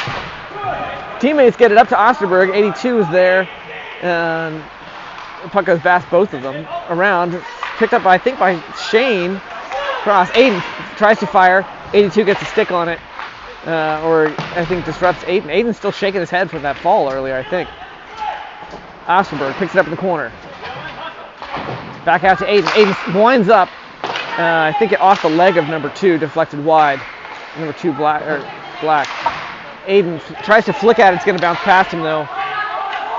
Teammates get it up to Osterberg. 82 is there, and the puck goes past both of them around. Picked up, I think, by Shane. Cross. Aiden tries to fire. 82 gets a stick on it, or I think disrupts Aiden. Aiden's still shaking his head from that fall earlier, I think. Ashburn picks it up in the corner. Back out to Aiden. Aiden winds up. I think it off the leg of number 2, deflected wide. Number 2, Black. Aiden tries to flick at it. It's going to bounce past him, though.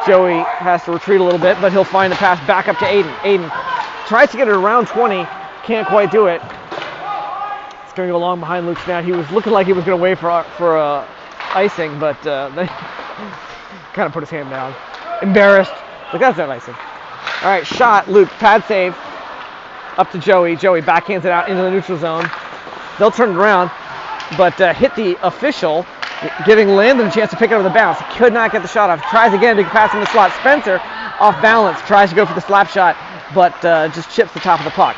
Joey has to retreat a little bit, but he'll find the pass back up to Aiden. Aiden tries to get it around 20. Can't quite do it. It's going to go long behind Luke's net. He was looking like he was going to wait for icing, but then kind of put his hand down. Embarrassed. Like, that's not icing. All right, shot. Luke, pad save. Up to Joey. Joey backhands it out into the neutral zone. They'll turn it around, but hit the official, giving Landon a chance to pick it up with a bounce. He could not get the shot off. Tries again to pass in the slot. Spencer, off balance, tries to go for the slap shot, but just chips the top of the puck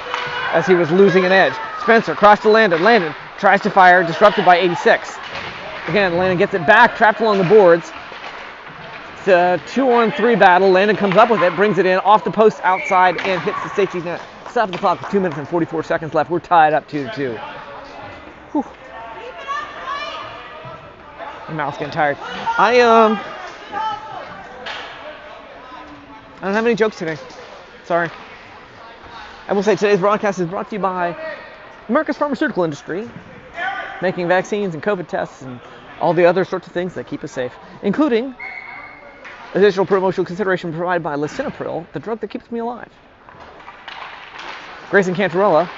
as he was losing an edge. Spencer, cross to Landon. Landon tries to fire, disrupted by 86. Again, Landon gets it back, trapped along the boards. It's a 2-on-3 battle. Landon comes up with it, brings it in, off the post outside, and hits the safety net. Stop the clock with 2 minutes and 44 seconds left. We're tied up 2-2. Whew. My mouth's getting tired. I don't have any jokes today. Sorry. I will say today's broadcast is brought to you by America's pharmaceutical industry, making vaccines and COVID tests and all the other sorts of things that keep us safe, including additional promotional consideration provided by lisinopril, the drug that keeps me alive. Grayson Cantarella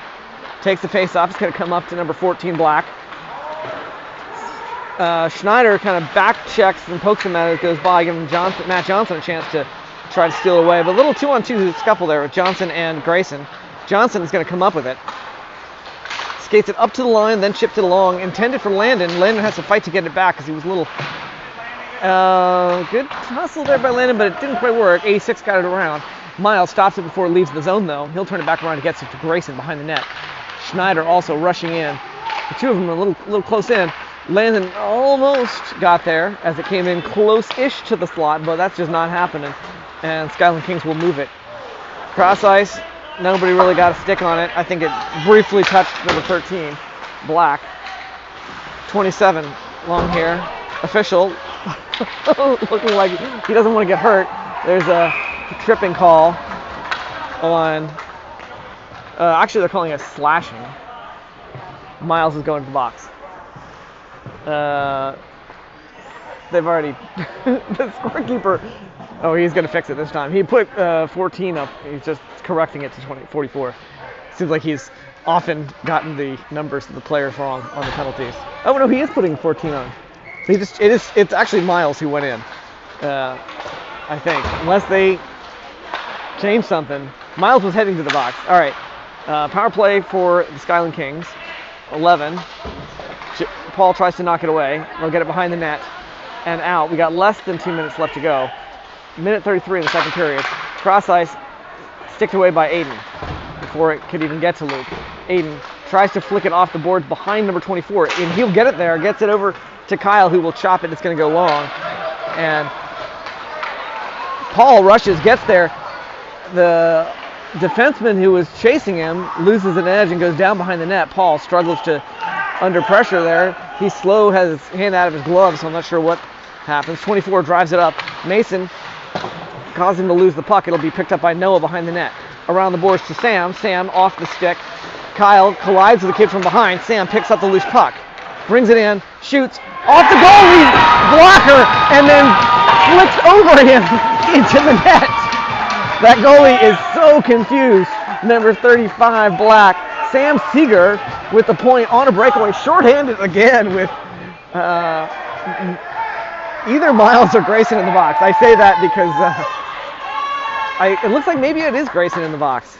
takes the face-off. It's going to come up to number 14, Black. Schneider kind of back checks and pokes him at it as it goes by, giving Matt Johnson a chance to try to steal away. But a little 2-on-2 scuffle there with Johnson and Grayson. Johnson is going to come up with it. Skates it up to the line, then chipped it along. Intended for Landon. Landon has to fight to get it back because he was a little... good hustle there by Landon, but it didn't quite work. 86 got it around. Miles stops it before it leaves the zone, though. He'll turn it back around and gets it to Grayson behind the net. Schneider also rushing in. The two of them are a little close in. Landon almost got there as it came in close-ish to the slot, but that's just not happening. And Skyland Kings will move it. Cross ice. Nobody really got a stick on it. I think it briefly touched number 13, Black. 27, long hair. Official. Looking like he doesn't want to get hurt. There's a tripping call on, actually they're calling it slashing. Miles is going to the box. They've already, the scorekeeper, oh, he's going to fix it this time. He put 14 up. He's just correcting it to 44. Seems like he's often gotten the numbers of the players wrong on the penalties. Oh no, he is putting 14 on. So it's actually Miles who went in. I think, unless they change something. Miles was heading to the box. All right, power play for the Skyland Kings. 11. Paul tries to knock it away. They'll get it behind the net and out. We got less than 2 minutes left to go. Minute 33 in the second period. Cross ice, sticked away by Aiden before it could even get to Luke. Aiden tries to flick it off the boards behind number 24, and he'll get it there. Gets it over to Kyle, who will chop it. It's going to go long, and Paul rushes, gets there. The defenseman who was chasing him loses an edge and goes down behind the net. Paul struggles to under pressure there. He's slow, has his hand out of his glove, so I'm not sure what happens. 24 drives it up. Mason caused him to lose the puck. It'll be picked up by Noah behind the net. Around the boards to Sam. Sam off the stick. Kyle collides with the kid from behind. Sam picks up the loose puck. Brings it in. Shoots. Off the goalie blocker. And then flicks over him into the net. That goalie is so confused. Number 35, Black. Sam Seeger with the point on a breakaway. Shorthanded again with either Miles or Grayson in the box. I say that because it looks like maybe it is Grayson in the box.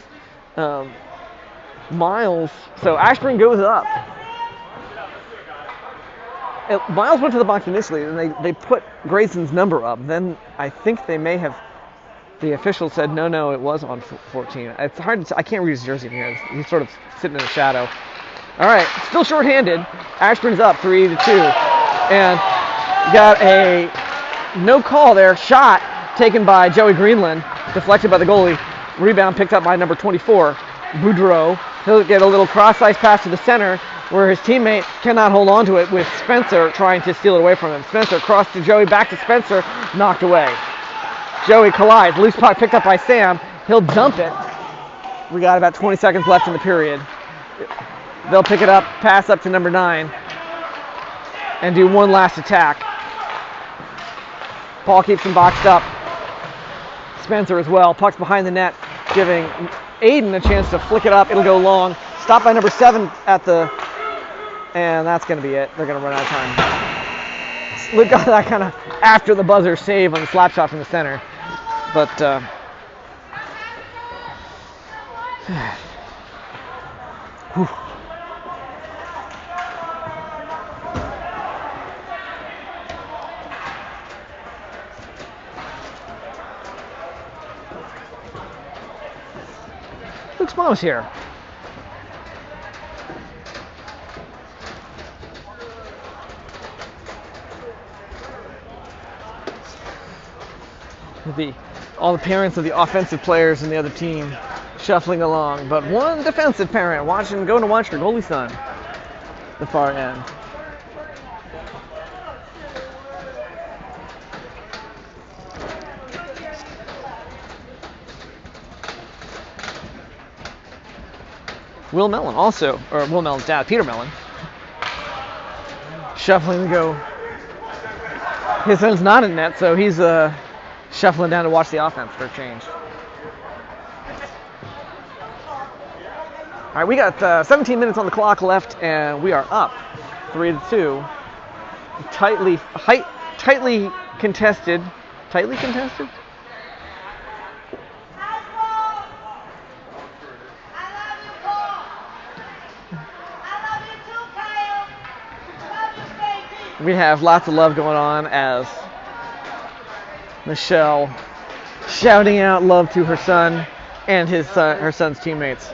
Miles, so Ashburn goes up. Miles went to the box initially, and they put Grayson's number up. Then I think they may have, the official said, no, it was on 14. It's hard to, I can't read his jersey here. He's sort of sitting in the shadow. All right, still shorthanded. Ashburn's up 3-2. And got a no call there. Shot taken by Joey Greenland, deflected by the goalie. Rebound picked up by number 24, Boudreau. He'll get a little cross-ice pass to the center where his teammate cannot hold on to it with Spencer trying to steal it away from him. Spencer crossed to Joey, back to Spencer, knocked away. Joey collides. Loose puck picked up by Sam. He'll dump it. We got about 20 seconds left in the period. They'll pick it up, pass up to number 9, and do one last attack. Paul keeps him boxed up. Spencer as well. Puck's behind the net, giving Aiden a chance to flick it up. It'll go long. Stopped by number 7 at the... And that's going to be it. They're going to run out of time. Luke got that kind of after the buzzer save on the slap shot from the center. But... whew. Luke's mom's here. All the parents of the offensive players in the other team shuffling along, but one defensive parent going to watch her goalie son at the far end. Will Mellon also, or Will Mellon's dad, Peter Mellon, shuffling to go. His son's not in net, so he's shuffling down to watch the offense for a change. All right, we got 17 minutes on the clock left, and we are up 3-2. Tightly contested. Tightly contested? We have lots of love going on as Michelle shouting out love to her son and her son's teammates.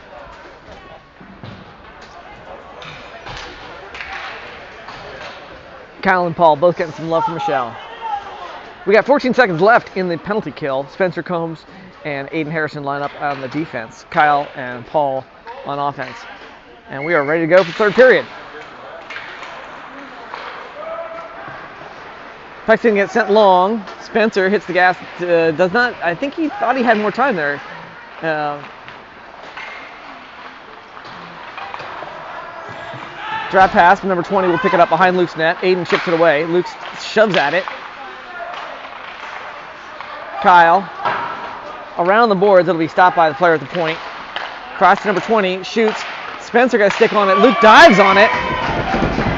Kyle and Paul both getting some love from Michelle. We got 14 seconds left in the penalty kill. Spencer Combs and Aiden Harrison line up on the defense. Kyle and Paul on offense. And we are ready to go for third period. Puck's going to get sent long. Spencer hits the gas. Does not. I think he thought he had more time there. Drop pass from number 20 will pick it up behind Luke's net. Aiden chips it away. Luke shoves at it. Kyle around the boards. It'll be stopped by the player at the point. Cross to number 20. Shoots. Spencer got a stick on it. Luke dives on it.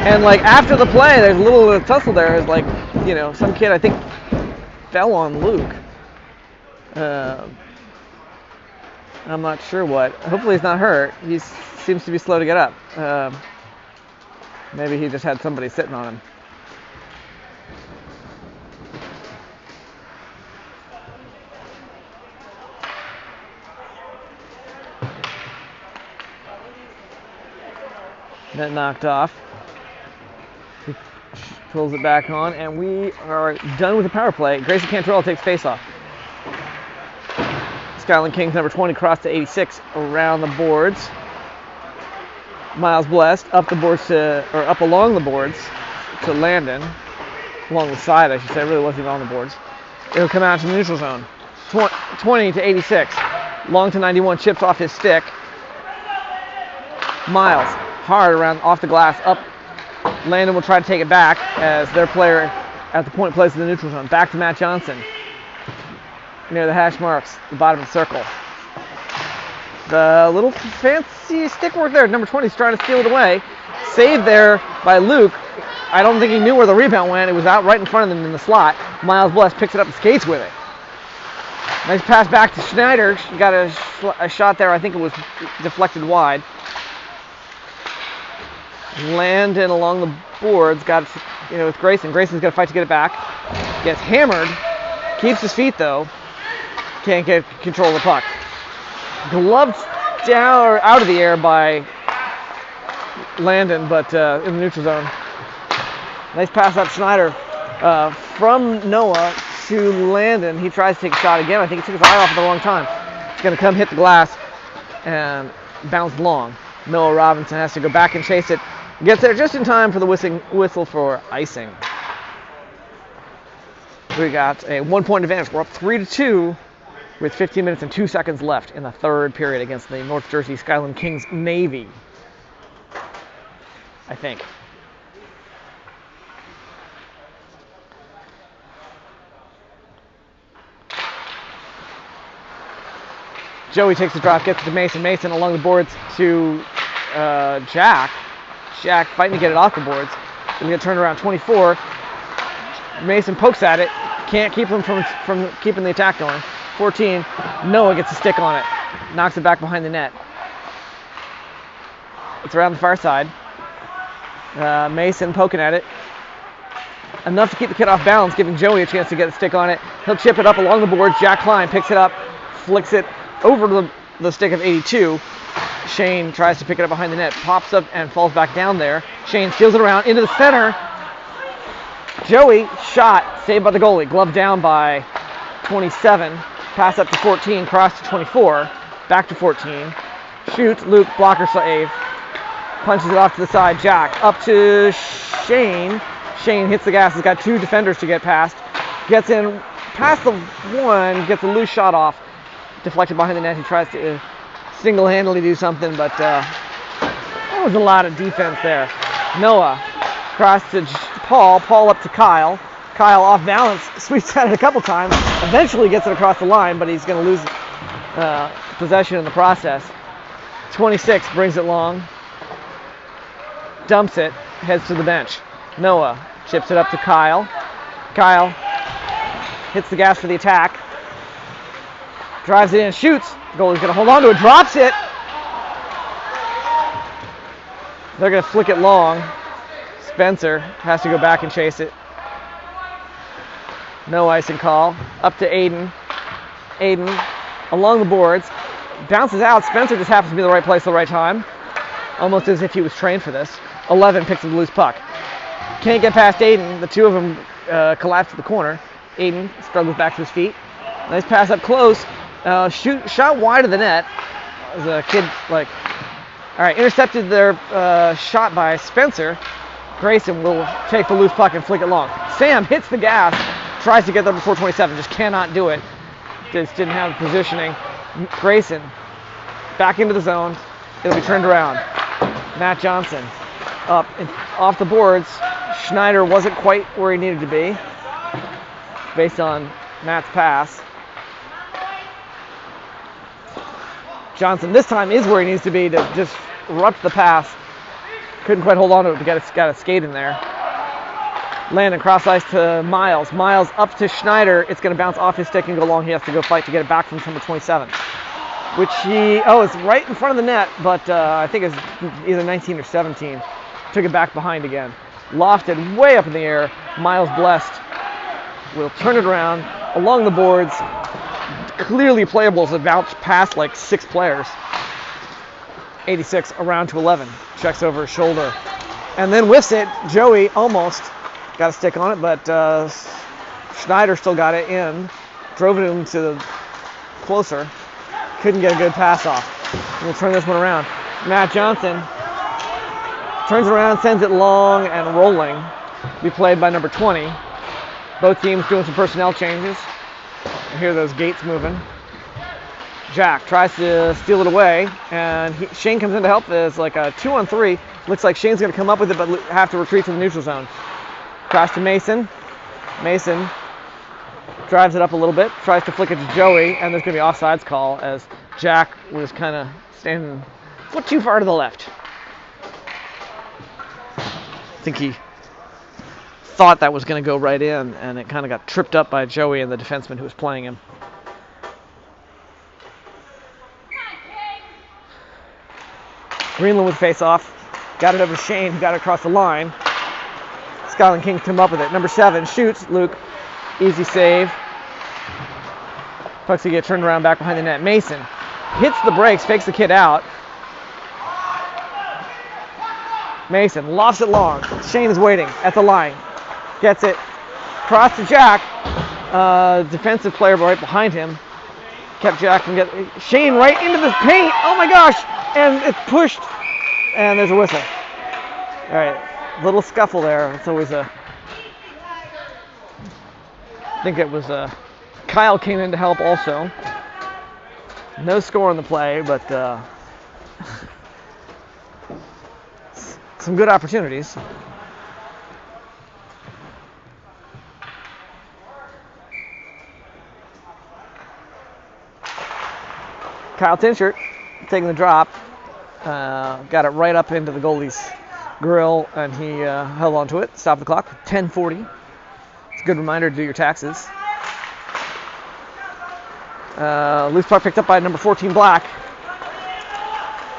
And like after the play, there's a little tussle there. It's like, you know, some kid I think fell on Luke. I'm not sure what. Hopefully he's not hurt. He seems to be slow to get up. Maybe he just had somebody sitting on him. That knocked off. He pulls it back on, and we are done with the power play. Grayson Cantrell takes faceoff. Skyland Kings number 20 cross to 86 around the boards. Miles Blessed up along the boards to Landon, along the side I should say. It really wasn't even on the boards. It'll come out to the neutral zone. 20 to 86. Long to 91, chips off his stick. Miles hard around off the glass up. Landon will try to take it back as their player at the point plays in the neutral zone. Back to Matt Johnson near the hash marks, the bottom of the circle. The little fancy stick work there. Number 20 is trying to steal it away. Saved there by Luke. I don't think he knew where the rebound went. It was out right in front of them in the slot. Miles Bless picks it up and skates with it. Nice pass back to Schneider. She got a shot there. I think it was deflected wide. Landon along the boards. Got with Grayson. Grayson's got to fight to get it back. Gets hammered. Keeps his feet though. Can't get control of the puck. Gloved down or out of the air by Landon, but in the neutral zone. Nice pass up Schneider from Noah to Landon. He tries to take a shot again. I think he took his eye off at the wrong time. It's going to come hit the glass and bounce long. Noah Robinson has to go back and chase it. Gets there just in time for the whistle for icing. We got a 1-point advantage. We're up 3-2 with 15 minutes and 2 seconds left in the third period against the North Jersey Skyland Kings Navy, I think. Joey takes the drop, gets it to Mason. Mason along the boards to Jack. Jack fighting to get it off the boards. He's going to turn around 24. Mason pokes at it. Can't keep him from keeping the attack going. 14. Noah gets a stick on it. Knocks it back behind the net. It's around the far side. Mason poking at it. Enough to keep the kid off balance, giving Joey a chance to get a stick on it. He'll chip it up along the boards. Jack Klein picks it up, flicks it over to the stick of 82. Shane tries to pick it up behind the net, pops up and falls back down there. Shane steals it around into the center. Joey shot, saved by the goalie. Glove down by 27. Pass up to 14, cross to 24. Back to 14. Shoots, Luke, blocker save. Punches it off to the side. Jack up to Shane. Shane hits the gas. He's got 2 defenders to get past. Gets in past the one, gets a loose shot off. Deflected behind the net. He tries to single-handedly do something, but there was a lot of defense there. Noah cross to Paul. Paul up to Kyle. Kyle off balance, sweeps at it a couple times. Eventually gets it across the line, but he's going to lose possession in the process. 26 brings it long. Dumps it. Heads to the bench. Noah chips it up to Kyle. Kyle hits the gas for the attack. Drives it in, shoots. Goalie's going to hold on to it, drops it. They're going to flick it long. Spencer has to go back and chase it. No icing call. Up to Aiden. Aiden along the boards. Bounces out. Spencer just happens to be in the right place at the right time. Almost as if he was trained for this. 11 picks up the loose puck. Can't get past Aiden. The two of them collapse to the corner. Aiden struggles back to his feet. Nice pass up close. Shot wide of the net. As a kid, intercepted their shot by Spencer. Grayson will take the loose puck and flick it long. Sam hits the gas, tries to get there before 27, just cannot do it. Just didn't have the positioning. Grayson back into the zone. It'll be turned around. Matt Johnson up and off the boards. Schneider wasn't quite where he needed to be based on Matt's pass. Johnson this time is where he needs to be to just erupt the pass. Couldn't quite hold on to it, but got a skate in there. Landon cross ice to Miles. Miles up to Schneider. It's going to bounce off his stick and go long. He has to go fight to get it back from number 27. Which it's right in front of the net, but I think it's either 19 or 17. Took it back behind again. Lofted way up in the air. Miles Blessed will turn it around along the boards. Clearly playable as it bounced past like 6 players. 86 around to 11. Checks over his shoulder. And then whiffs it. Joey almost got a stick on it, but Schneider still got it in. Drove it into the closer. Couldn't get a good pass off. We'll turn this one around. Matt Johnson turns around, sends it long and rolling. Be played by number 20. Both teams doing some personnel changes. I hear those gates moving. Jack tries to steal it away, and Shane comes in to help. There's like a 2-on-3. Looks like Shane's going to come up with it, but have to retreat to the neutral zone. Cross to Mason. Mason drives it up a little bit, tries to flick it to Joey, and there's going to be offsides call as Jack was kind of standing a foot too far to the left. I think he thought that was going to go right in, and it kind of got tripped up by Joey and the defenseman who was playing him. Greenland with face-off. Got it over to Shane, who got it across the line. Skyland Kings come up with it. Number 7 shoots. Luke, easy save. Puck's going to get turned around back behind the net. Mason hits the brakes, fakes the kid out. Mason lofts it long. Shane is waiting at the line. Gets it. Cross to Jack. Defensive player right behind him. Kept Jack from getting... Shane right into the paint. Oh my gosh. And it's pushed. And there's a whistle. All right. Little scuffle there. It's always a I think it was Kyle came in to help also. No score on the play, but some good opportunities. Kyle Tinchert taking the drop, got it right up into the goalie's grill, and he held onto it, stopped the clock, 10:40. It's a good reminder to do your taxes. Loose puck picked up by number 14, Black.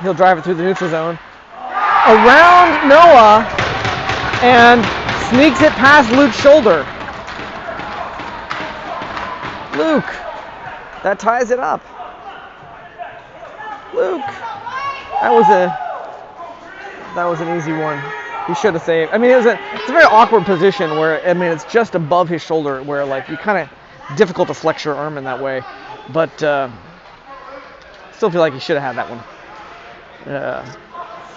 He'll drive it through the neutral zone. Around Noah, and sneaks it past Luke's shoulder. Luke, that ties it up. Luke, that was an easy one. He should have saved. I mean, it's a very awkward position where, I mean, it's just above his shoulder where, like, you kind of difficult to flex your arm in that way. But still feel like he should have had that one.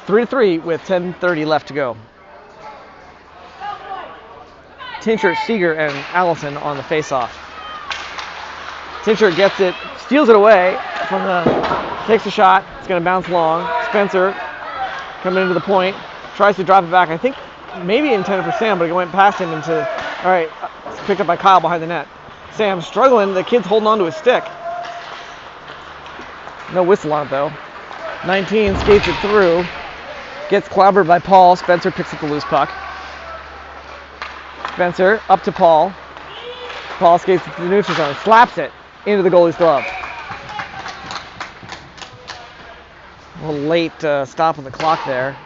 3-3 with 10:30 left to go. Tinchert, Seeger, and Allison on the face-off. Tinchert gets it, steals it away from takes a shot. It's going to bounce long. Spencer coming into the point, tries to drop it back. I think maybe intended for Sam, but it went past him into. All right, it's picked up by Kyle behind the net. Sam struggling. The kid's holding on to his stick. No whistle on it though. 19 skates it through. Gets clobbered by Paul. Spencer picks up the loose puck. Spencer up to Paul. Paul skates to the neutral zone. Slaps it into the goalie's glove. A little late stop on the clock there.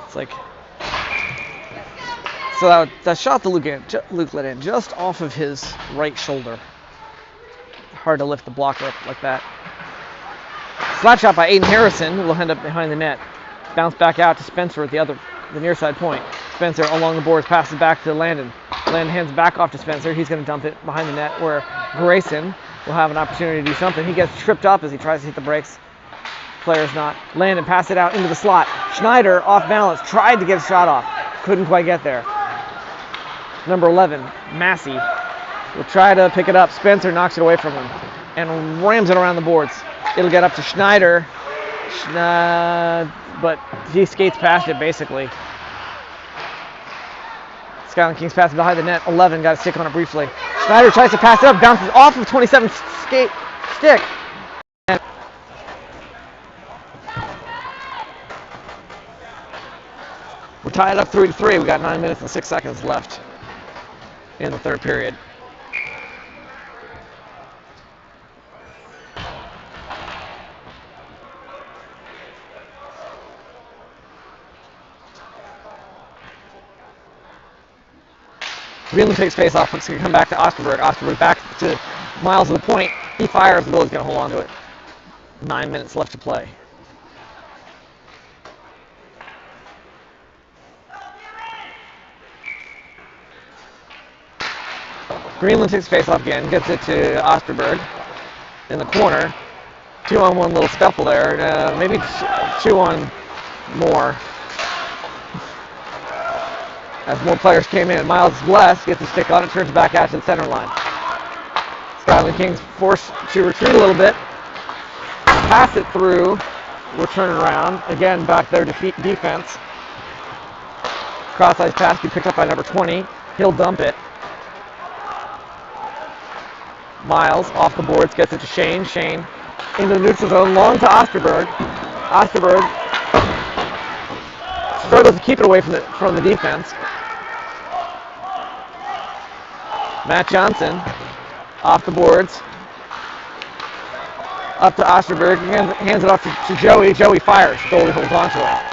It's like, so that shot that Luke let in just off of his right shoulder. Hard to lift the blocker up like that. Slap shot by Aiden Harrison will end up behind the net. Bounce back out to Spencer at the near side point. Spencer along the boards passes back to Landon. Landon hands back off to Spencer. He's going to dump it behind the net where Grayson will have an opportunity to do something. He gets tripped up as he tries to hit the brakes. Player's not. Landon passed it out into the slot. Schneider off balance, tried to get a shot off. Couldn't quite get there. Number 11, Massey, will try to pick it up. Spencer knocks it away from him and rams it around the boards. It'll get up to Schneider, but he skates past it basically. Skyland Kings passes behind the net. 11 got a stick on it briefly. Schneider tries to pass it up, bounces off of 27's stick. And we're tied up 3-3. We got 9 minutes and 6 seconds left in the third period. Greenland takes face off, it's going to come back to Osterberg. Osterberg back to Miles of the point. He fires, Will's going to hold on to it. 9 minutes left to play. Greenland takes face off again, gets it to Osterberg in the corner. 2-on-1 little scuffle there, maybe 2 on more. As more players came in, Miles Bless gets a stick on it, turns back out to the center line. Skyland Kings forced to retreat a little bit. Pass it through. We'll turn it around. Again, back there defense. Cross-ice pass be picked up by number 20. He'll dump it. Miles off the boards, gets it to Shane. Shane into the neutral zone, long to Osterberg. Osterberg struggles to keep it away from the defense. Matt Johnson off the boards. Up to Osterberg, hands it off to Joey. Joey fires, goalie holds on to it.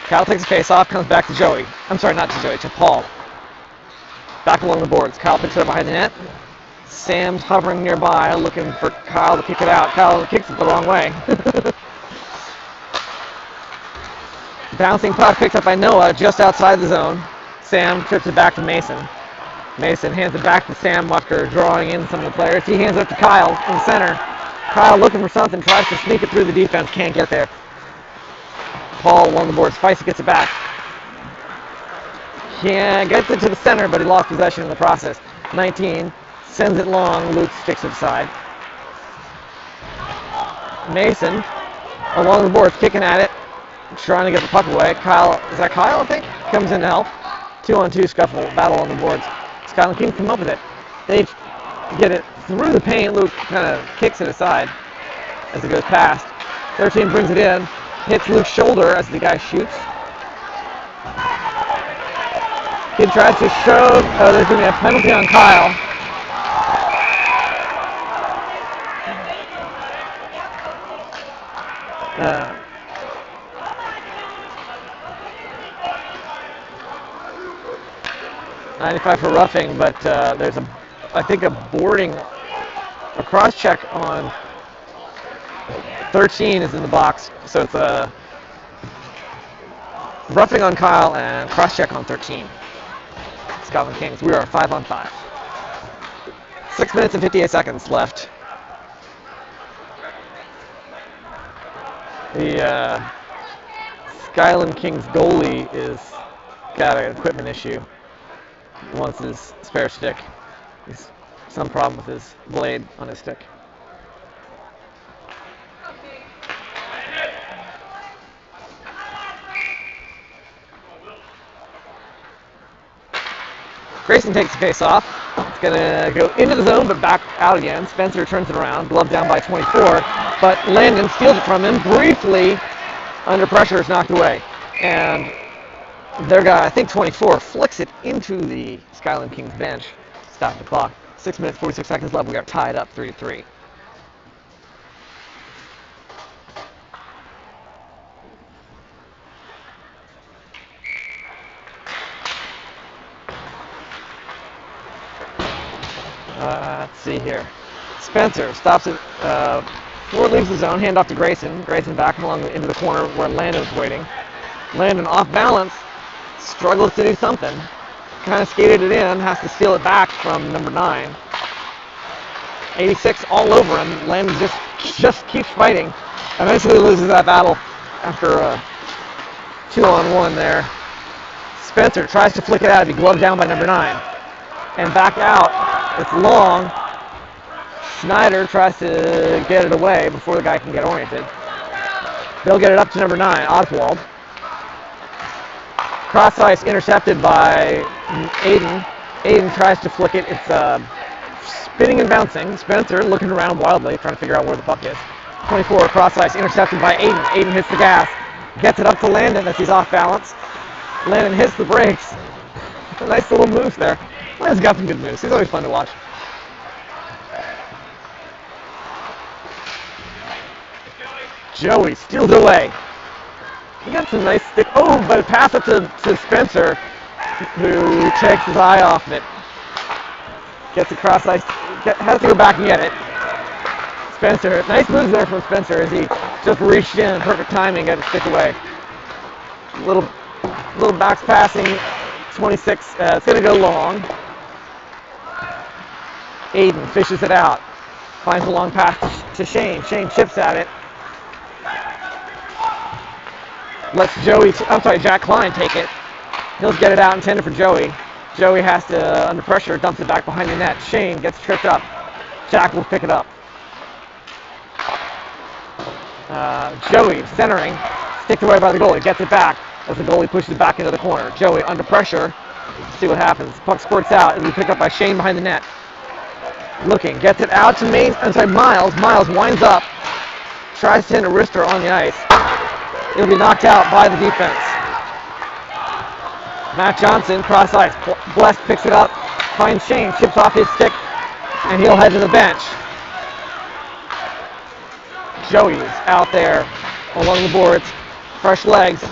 Kyle takes a face off, comes back to Joey. I'm sorry, not to Joey, to Paul. Back along the boards. Kyle picks it up behind the net. Sam's hovering nearby, looking for Kyle to kick it out. Kyle kicks it the wrong way. Bouncing puck picked up by Noah just outside the zone. Sam trips it back to Mason. Mason hands it back to Sam after drawing in some of the players. He hands it up to Kyle in the center. Kyle looking for something, tries to sneak it through the defense, can't get there. Paul along the boards, Feist gets it back. Can't get it to the center, but he lost possession in the process. 19 sends it long, Luke sticks it aside. Mason along the boards, kicking at it, trying to get the puck away. Kyle, is that Kyle, I think? Comes in to help. 2-on-2 scuffle, battle on the boards. Skyland Kings come up with it. They get it through the paint. Luke kind of kicks it aside as it goes past. 13 brings it in, hits Luke's shoulder as the guy shoots. Kid tries to shove. Oh, there's going to be a penalty on Kyle. $95 for roughing, but there's I think a cross check on 13 is in the box, so it's a roughing on Kyle and cross check on 13. Skyland Kings, we are 5-on-5. 6 minutes and 58 seconds left. The Skyland Kings goalie is got an equipment issue. He wants his spare stick. He's some problem with his blade on his stick. Grayson takes the face off. It's going to go into the zone, but back out again. Spencer turns it around. Glove down by 24, but Landon steals it from him. Briefly, under pressure, is knocked away. And their guy, I think 24, flicks it into the Skyland Kings bench. Stop the clock. 6 minutes, 46 seconds left. We are tied up 3-3. Let's see here. Spencer stops it before it leaves the zone. Hand off to Grayson. Grayson back along into the corner where Landon's waiting. Landon off balance. Struggles to do something. Kind of skated it in. Has to steal it back from number 9. 86 all over him. Landon just keeps fighting. Eventually loses that battle after a 2-on-1 there. Spencer tries to flick it out. He gloved down by number 9. And back out. It's long. Schneider tries to get it away before the guy can get oriented. They'll get it up to number 9, Oswald. Cross ice intercepted by Aiden. Aiden tries to flick it. It's spinning and bouncing. Spencer looking around wildly, trying to figure out where the puck is. 24, cross ice intercepted by Aiden. Aiden hits the gas. Gets it up to Landon as he's off balance. Landon hits the brakes. Nice little moves there. Landon's got some good moves. He's always fun to watch. Joey steals it away. He got some nice stick. Oh, but a pass up to Spencer, who takes his eye off it. Gets across ice. Has to go back and get it. Spencer, nice moves there from Spencer as he just reached in. Perfect timing, got to stick away. Little box passing. 26. It's going to go long. Aiden fishes it out. Finds a long pass to Shane. Shane chips at it. Lets Jack Klein take it. He'll get it out intended for Joey. Joey has to, under pressure, dumps it back behind the net. Shane gets tripped up. Jack will pick it up. Joey centering. Sticked away by the goalie. Gets it back as the goalie pushes it back into the corner. Joey under pressure. See what happens. Puck squirts out. It'll be picked up by Shane behind the net. Looking. Gets it out to Miles. Miles winds up. Tries to hit a wrister on the ice. It'll be knocked out by the defense. Matt Johnson, cross ice. Bless picks it up. Finds Shane. Chips off his stick. And he'll head to the bench. Joey's out there along the boards. Fresh legs.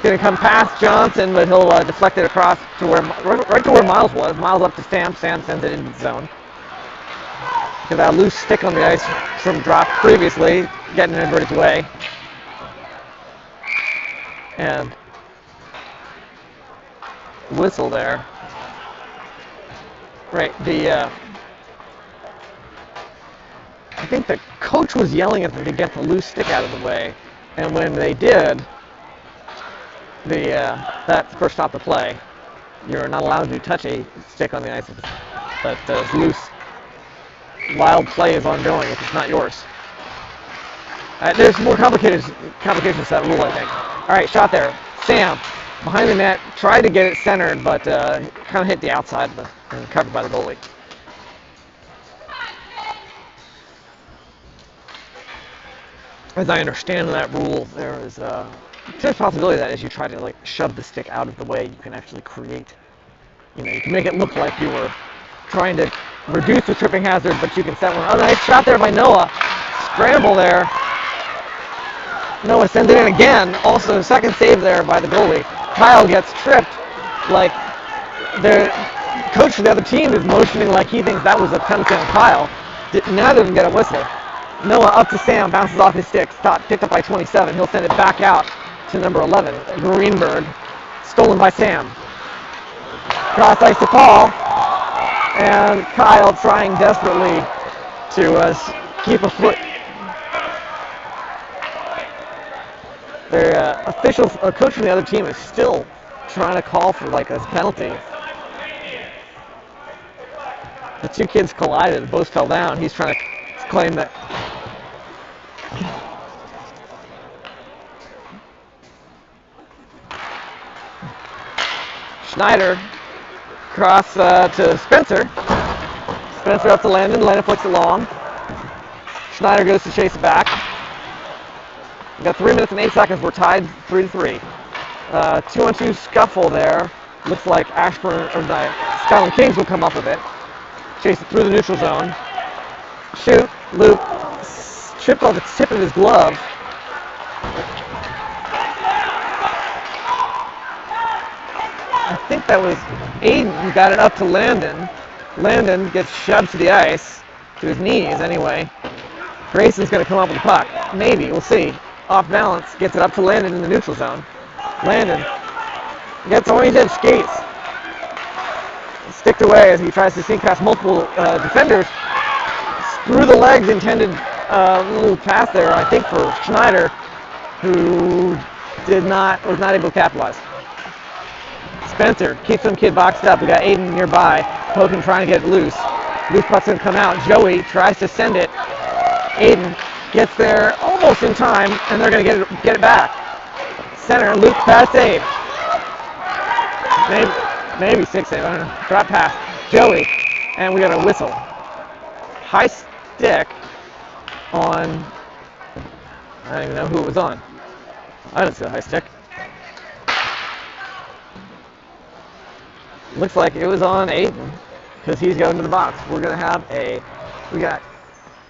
going to come past Johnson, but he'll deflect it across to where right to where Miles was. Miles up to Sam. Sam sends it into the zone. Got that loose stick on the ice from drop previously, getting it inverted away. And whistle there. Right, I think the coach was yelling at them to get the loose stick out of the way, and when they did, that first stopped the play. You're not allowed to touch a stick on the ice that is loose. Wild play is ongoing if it's not yours. There's more complications to that rule, I think. All right, shot there. Sam, behind the net, tried to get it centered, but kind of hit the outside and covered by the goalie. As I understand that rule, there is a possibility that as you try to shove the stick out of the way, you can actually create, you can make it look like you were trying to reduce the tripping hazard, but you can set one. Oh, nice shot there by Noah. Scramble there. Noah sends it in again. Also, second save there by the goalie. Kyle gets tripped. Like, the coach for the other team is motioning like he thinks that was a penalty on Kyle. Neither of them get a whistle. Noah up to Sam, bounces off his stick. Picked up by 27. He'll send it back out to number 11, Greenberg. Stolen by Sam. Cross ice to Paul. And Kyle trying desperately to keep a foot. Their officials, a coach from the other team is still trying to call for a penalty. The two kids collided, both fell down. He's trying to claim that. Schneider cross to Spencer. Spencer up to Landon. Landon flicks it long. Schneider goes to chase it back. We've got 3 minutes and 8 seconds. We're tied 3-3. 2-on-2 scuffle there. Looks like Ashburn or Skyland Kings will come up with it. Chase it through the neutral zone. Shoot. Loop. Chipped on the tip of his glove. I think that was Aiden who got it up to Landon. Landon gets shoved to the ice, to his knees anyway. Grayson's going to come up with the puck. Maybe, we'll see. Off balance, gets it up to Landon in the neutral zone. Landon gets oriented, skates. Sticked away as he tries to sneak past multiple defenders. Through the legs, intended little pass there, I think, for Schneider, who was not able to capitalize. Spencer keeps some kid boxed up. We got Aiden nearby, poking, trying to get it loose. Loose puck's going to come out. Joey tries to send it. Aiden gets there almost in time, and they're going to get it back. Center, Luke, pass save. Maybe 6 save, I don't know. Drop pass. Joey, and we got a whistle. High stick on, I don't even know who it was on. I didn't see the high stick. Looks like it was on Aiden, because he's going to the box. We're going to have we got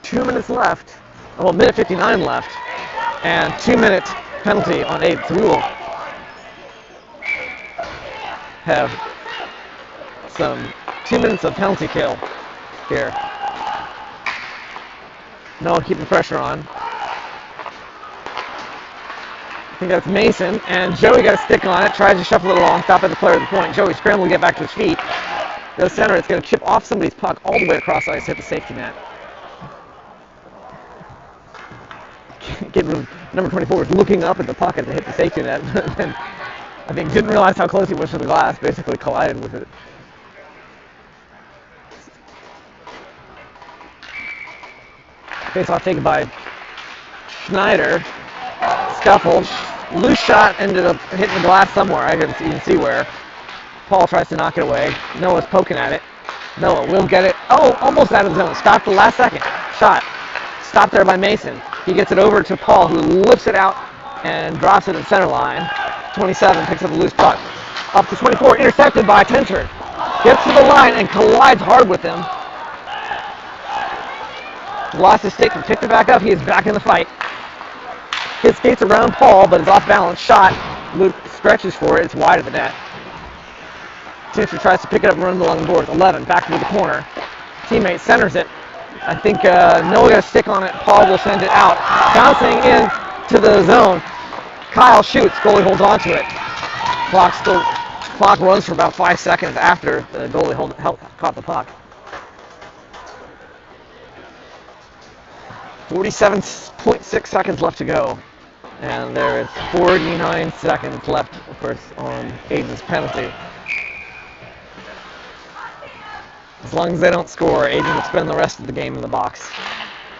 2 minutes left, well, minute 59 left, and 2-minute penalty on Aiden. So we will have some 2 minutes of penalty kill here. No one keeping pressure on. I think that's Mason, and Joey got a stick on it, tries to shuffle it along, stop at the player at the point. Joey scrambled to get back to his feet. Goes center, it's going to chip off somebody's puck all the way across ice, hit the safety net. Number 24 was looking up at the puck to hit the safety net, and I think didn't realize how close he was to the glass, basically collided with it. Face-off taken by Schneider. Scuffle. Loose shot ended up hitting the glass somewhere. I couldn't even see where. Paul tries to knock it away. Noah's poking at it. Noah will get it. Oh, almost out of the zone. Stopped the last second. Shot. Stopped there by Mason. He gets it over to Paul, who lifts it out and drops it at center line. 27 picks up the loose puck. Up to 24. Intercepted by Pinchard. Gets to the line and collides hard with him. Lost his stick and picked it back up. He is back in the fight. Kid skates around Paul, but is off balance. Shot Luke stretches for it. It's wide of the net. Tincher tries to pick it up and runs along the boards. 11, back to the corner. Teammate centers it. I think Noah got a stick on it. Paul will send it out. Bouncing in to the zone. Kyle shoots. Goalie holds on to it. Clock runs for about 5 seconds after the goalie caught the puck. 47.6 seconds left to go. And there is 49 seconds left, of course, on Aiden's penalty. As long as they don't score, Aiden will spend the rest of the game in the box.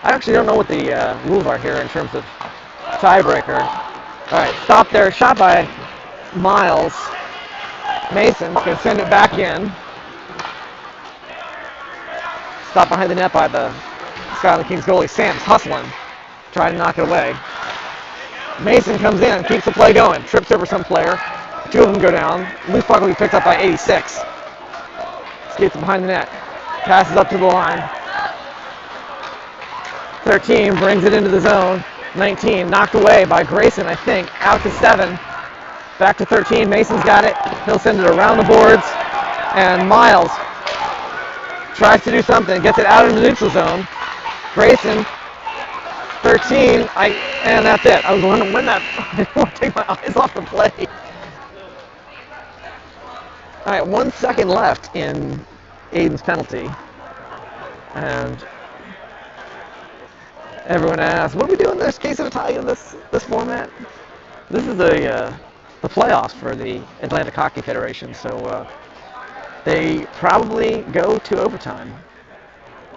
I actually don't know what the rules are here in terms of tiebreaker. All right, stop there. Shot by Miles. Mason's going to send it back in. Stopped behind the net by the Skyland Kings goalie. Sam's hustling. Trying to knock it away. Mason comes in, keeps the play going. Trips over some player. Two of them go down. Loose puck will be picked up by 86. Skates behind the net. Passes up to the line. 13 brings it into the zone. 19 knocked away by Grayson, I think. Out to 7. Back to 13. Mason's got it. He'll send it around the boards. And Miles tries to do something. Gets it out of the neutral zone. Grayson. 13. And that's it. I was wondering when that. I didn't want to take my eyes off the play. All right, 1 second left in Aiden's penalty. And everyone asks, what do we do in this case of a tie in this format? This is the playoffs for the Atlantic Hockey Federation, so they probably go to overtime.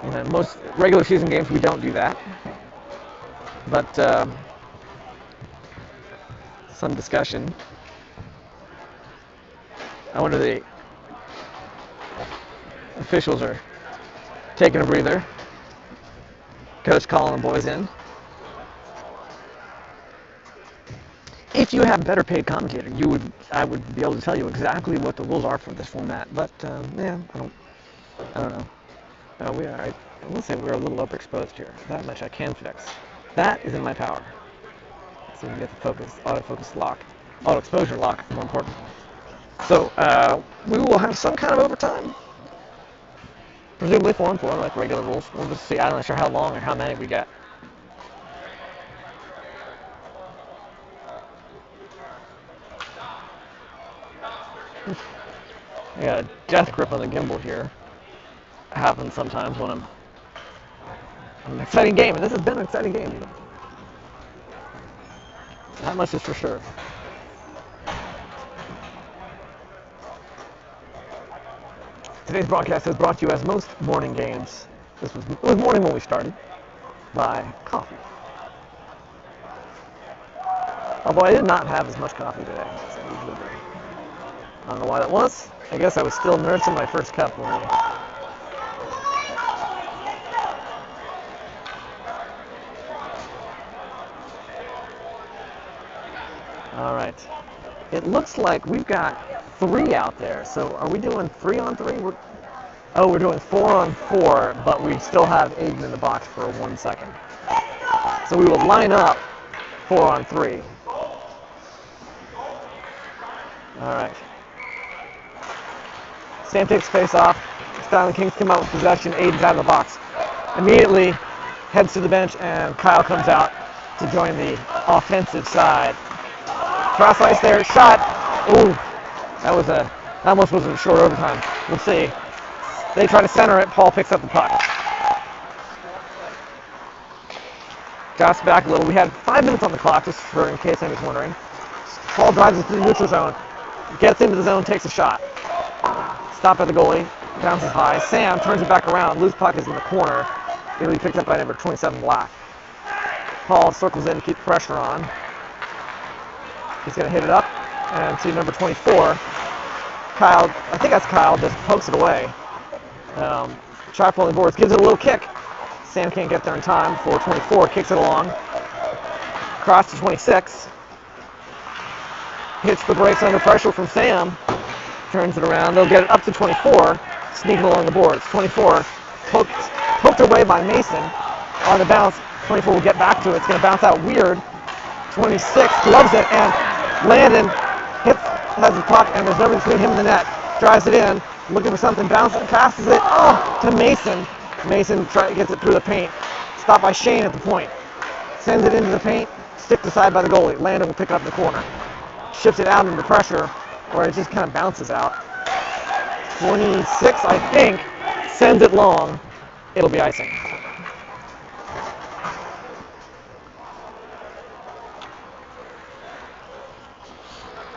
You know, most regular season games we don't do that, but some discussion. I wonder the officials are taking a breather. Coach calling the boys in. If you have a better paid commentator, I would be able to tell you exactly what the rules are for this format. But yeah, I don't know. I will say we're a little overexposed here. That much I can fix. That is in my power. So we can get the autofocus lock, auto exposure lock, more important. So we will have some kind of overtime. Presumably 4-on-4, like regular rules. We'll just see. I'm not sure how long or how many we get. I got a death grip on the gimbal here. It happens sometimes when I'm an exciting game, and this has been an exciting game. That much is for sure. Today's broadcast is brought to you, as most morning games, it was morning when we started, by coffee. Although I did not have as much coffee today as I usually do. I don't know why that was. I guess I was still nursing my first cup when All right. It looks like we've got 3 out there. So are we doing 3-on-3? We're doing 4-on-4, but we still have Aiden in the box for 1 second. So we will line up 4-on-3. All right. Sam takes face off. Skyland Kings come out with possession. Aiden's out of the box. Immediately heads to the bench, and Kyle comes out to join the offensive side. Cross ice there, shot. Ooh, that almost was a short overtime. We'll see. They try to center it. Paul picks up the puck. Josh back a little. We had 5 minutes on the clock, just for in case anyone's wondering. Paul drives it to the neutral zone. Gets into the zone, takes a shot. Stopped by the goalie. Bounces high. Sam turns it back around. Loose puck is in the corner. It'll be picked up by number 27, Black. Paul circles in to keep pressure on. He's going to hit it up. And to number 24, Kyle, I think that's Kyle, just pokes it away. Try pulling boards, gives it a little kick. Sam can't get there in time for 24, kicks it along. Cross to 26. Hits the brakes under pressure from Sam. Turns it around. They'll get it up to 24, sneaking along the boards. 24 poked away by Mason on the bounce. 24 will get back to it. It's going to bounce out weird. 26 gloves it, and Landon has his puck, and there's nobody between him and the net. Drives it in, looking for something, bounces it, passes it, to Mason. Mason gets it through the paint. Stopped by Shane at the point. Sends it into the paint, sticked aside by the goalie. Landon will pick it up in the corner. Ships it out into pressure, where it just kind of bounces out. 26, I think, sends it long. It'll be icing.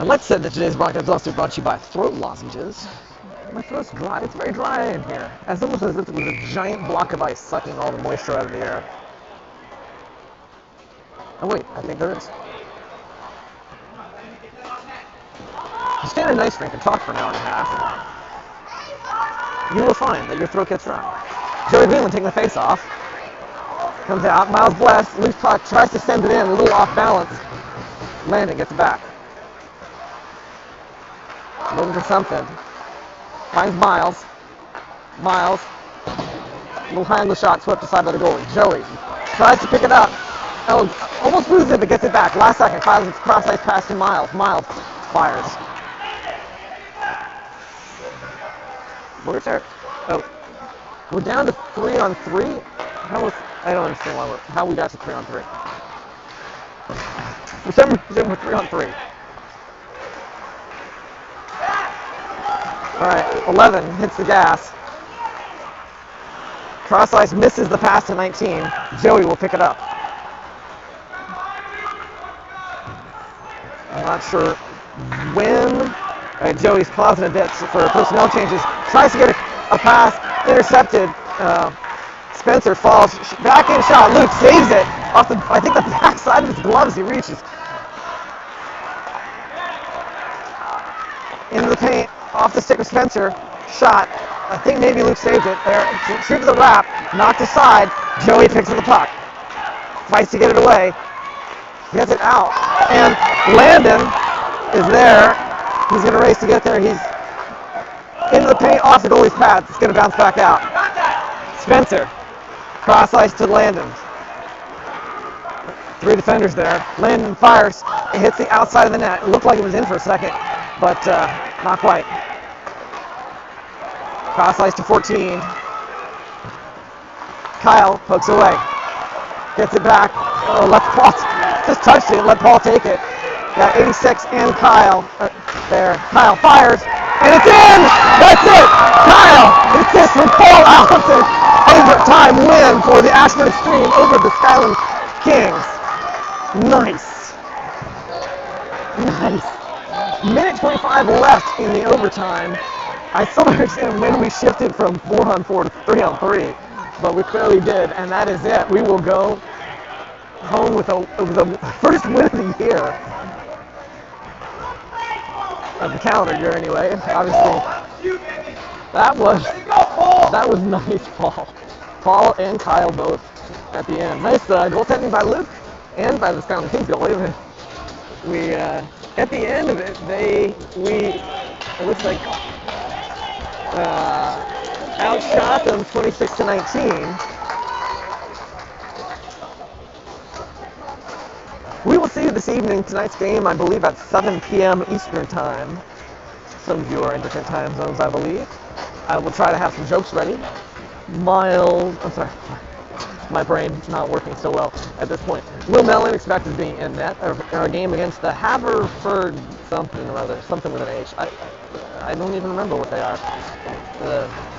I'd like to say that today's broadcast is also brought to you by throat lozenges. My throat's dry. It's very dry in here. It's almost as if it was a giant block of ice sucking all the moisture out of the air. Oh wait, I think there is. You stand in an ice rink and talk for an hour and a half. You will find that your throat gets dry. Joey Greenland taking the face off. Comes out. Miles Bless, loose puck, tries to send it in, a little off balance. Landon gets it back. Looking for something. Finds Miles. Miles. Little handle shot swept aside by the goalie. Joey tries to pick it up. Oh, almost loses it, but gets it back. Last second, fires its cross-ice pass to Miles. Miles fires. Where's there? Oh. We're down to 3-on-3? I don't understand how we got to 3-on-3. For some reason, we're 3-on-3. Alright, 11 hits the gas. Cross ice misses the pass to 19. Joey will pick it up. I'm not sure when. Joey's pausing a bit for personnel changes. Tries to get a pass, intercepted. Spencer falls back in shot. Luke saves it off I think the back side of his gloves. He reaches into the paint. Off the stick of Spencer, shot. I think maybe Luke saved it. There, shoots the wrap, knocked aside. Joey picks up the puck, fights to get it away, gets it out, and Landon is there. He's going to race to get there. He's into the paint, off the goalie's pads. It's going to bounce back out. Spencer, cross ice to Landon. 3 defenders there. Landon fires. It hits the outside of the net. It looked like it was in for a second, but not quite. Cross ice to 14. Kyle pokes away. Gets it back. Left Paul. Just touched it. Let Paul take it. Got 86 and Kyle there. Kyle fires. And it's in! That's it! Kyle! Assist from Paul Allison. Overtime win for the Ashburn Xtreme over the Skyland Kings. Nice. Nice. Minute 25 left in the overtime. I still don't understand when we shifted from 4-on-4 to 3-on-3, but we clearly did, and that is it. We will go home with the first win of the year, of the calendar year anyway. Obviously, that was nice, Paul. Paul and Kyle both at the end. Nice goaltending by Luke and by the Skyland Kings goalie. We at the end of it, it looks like outshot them 26-19. We will see you this evening. Tonight's game, I believe, at 7 p.m. Eastern Time. Some of you are in different time zones, I believe. I will try to have some jokes ready. My brain's not working so well at this point. Will Mellon expected to be in net, our game against the Haverford something or other, something with an H. I don't even remember what they are.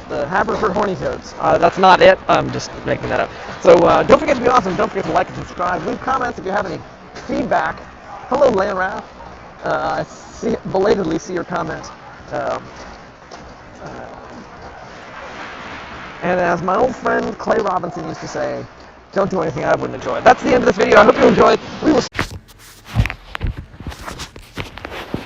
The Haverford Horny Toads. That's not it. I'm just making that up. So don't forget to be awesome. Don't forget to like and subscribe. Leave comments if you have any feedback. Hello, Lanrath. I belatedly see your comment. And as my old friend Clay Robinson used to say, don't do anything I wouldn't enjoy. That's the end of this video. I hope you enjoyed. We will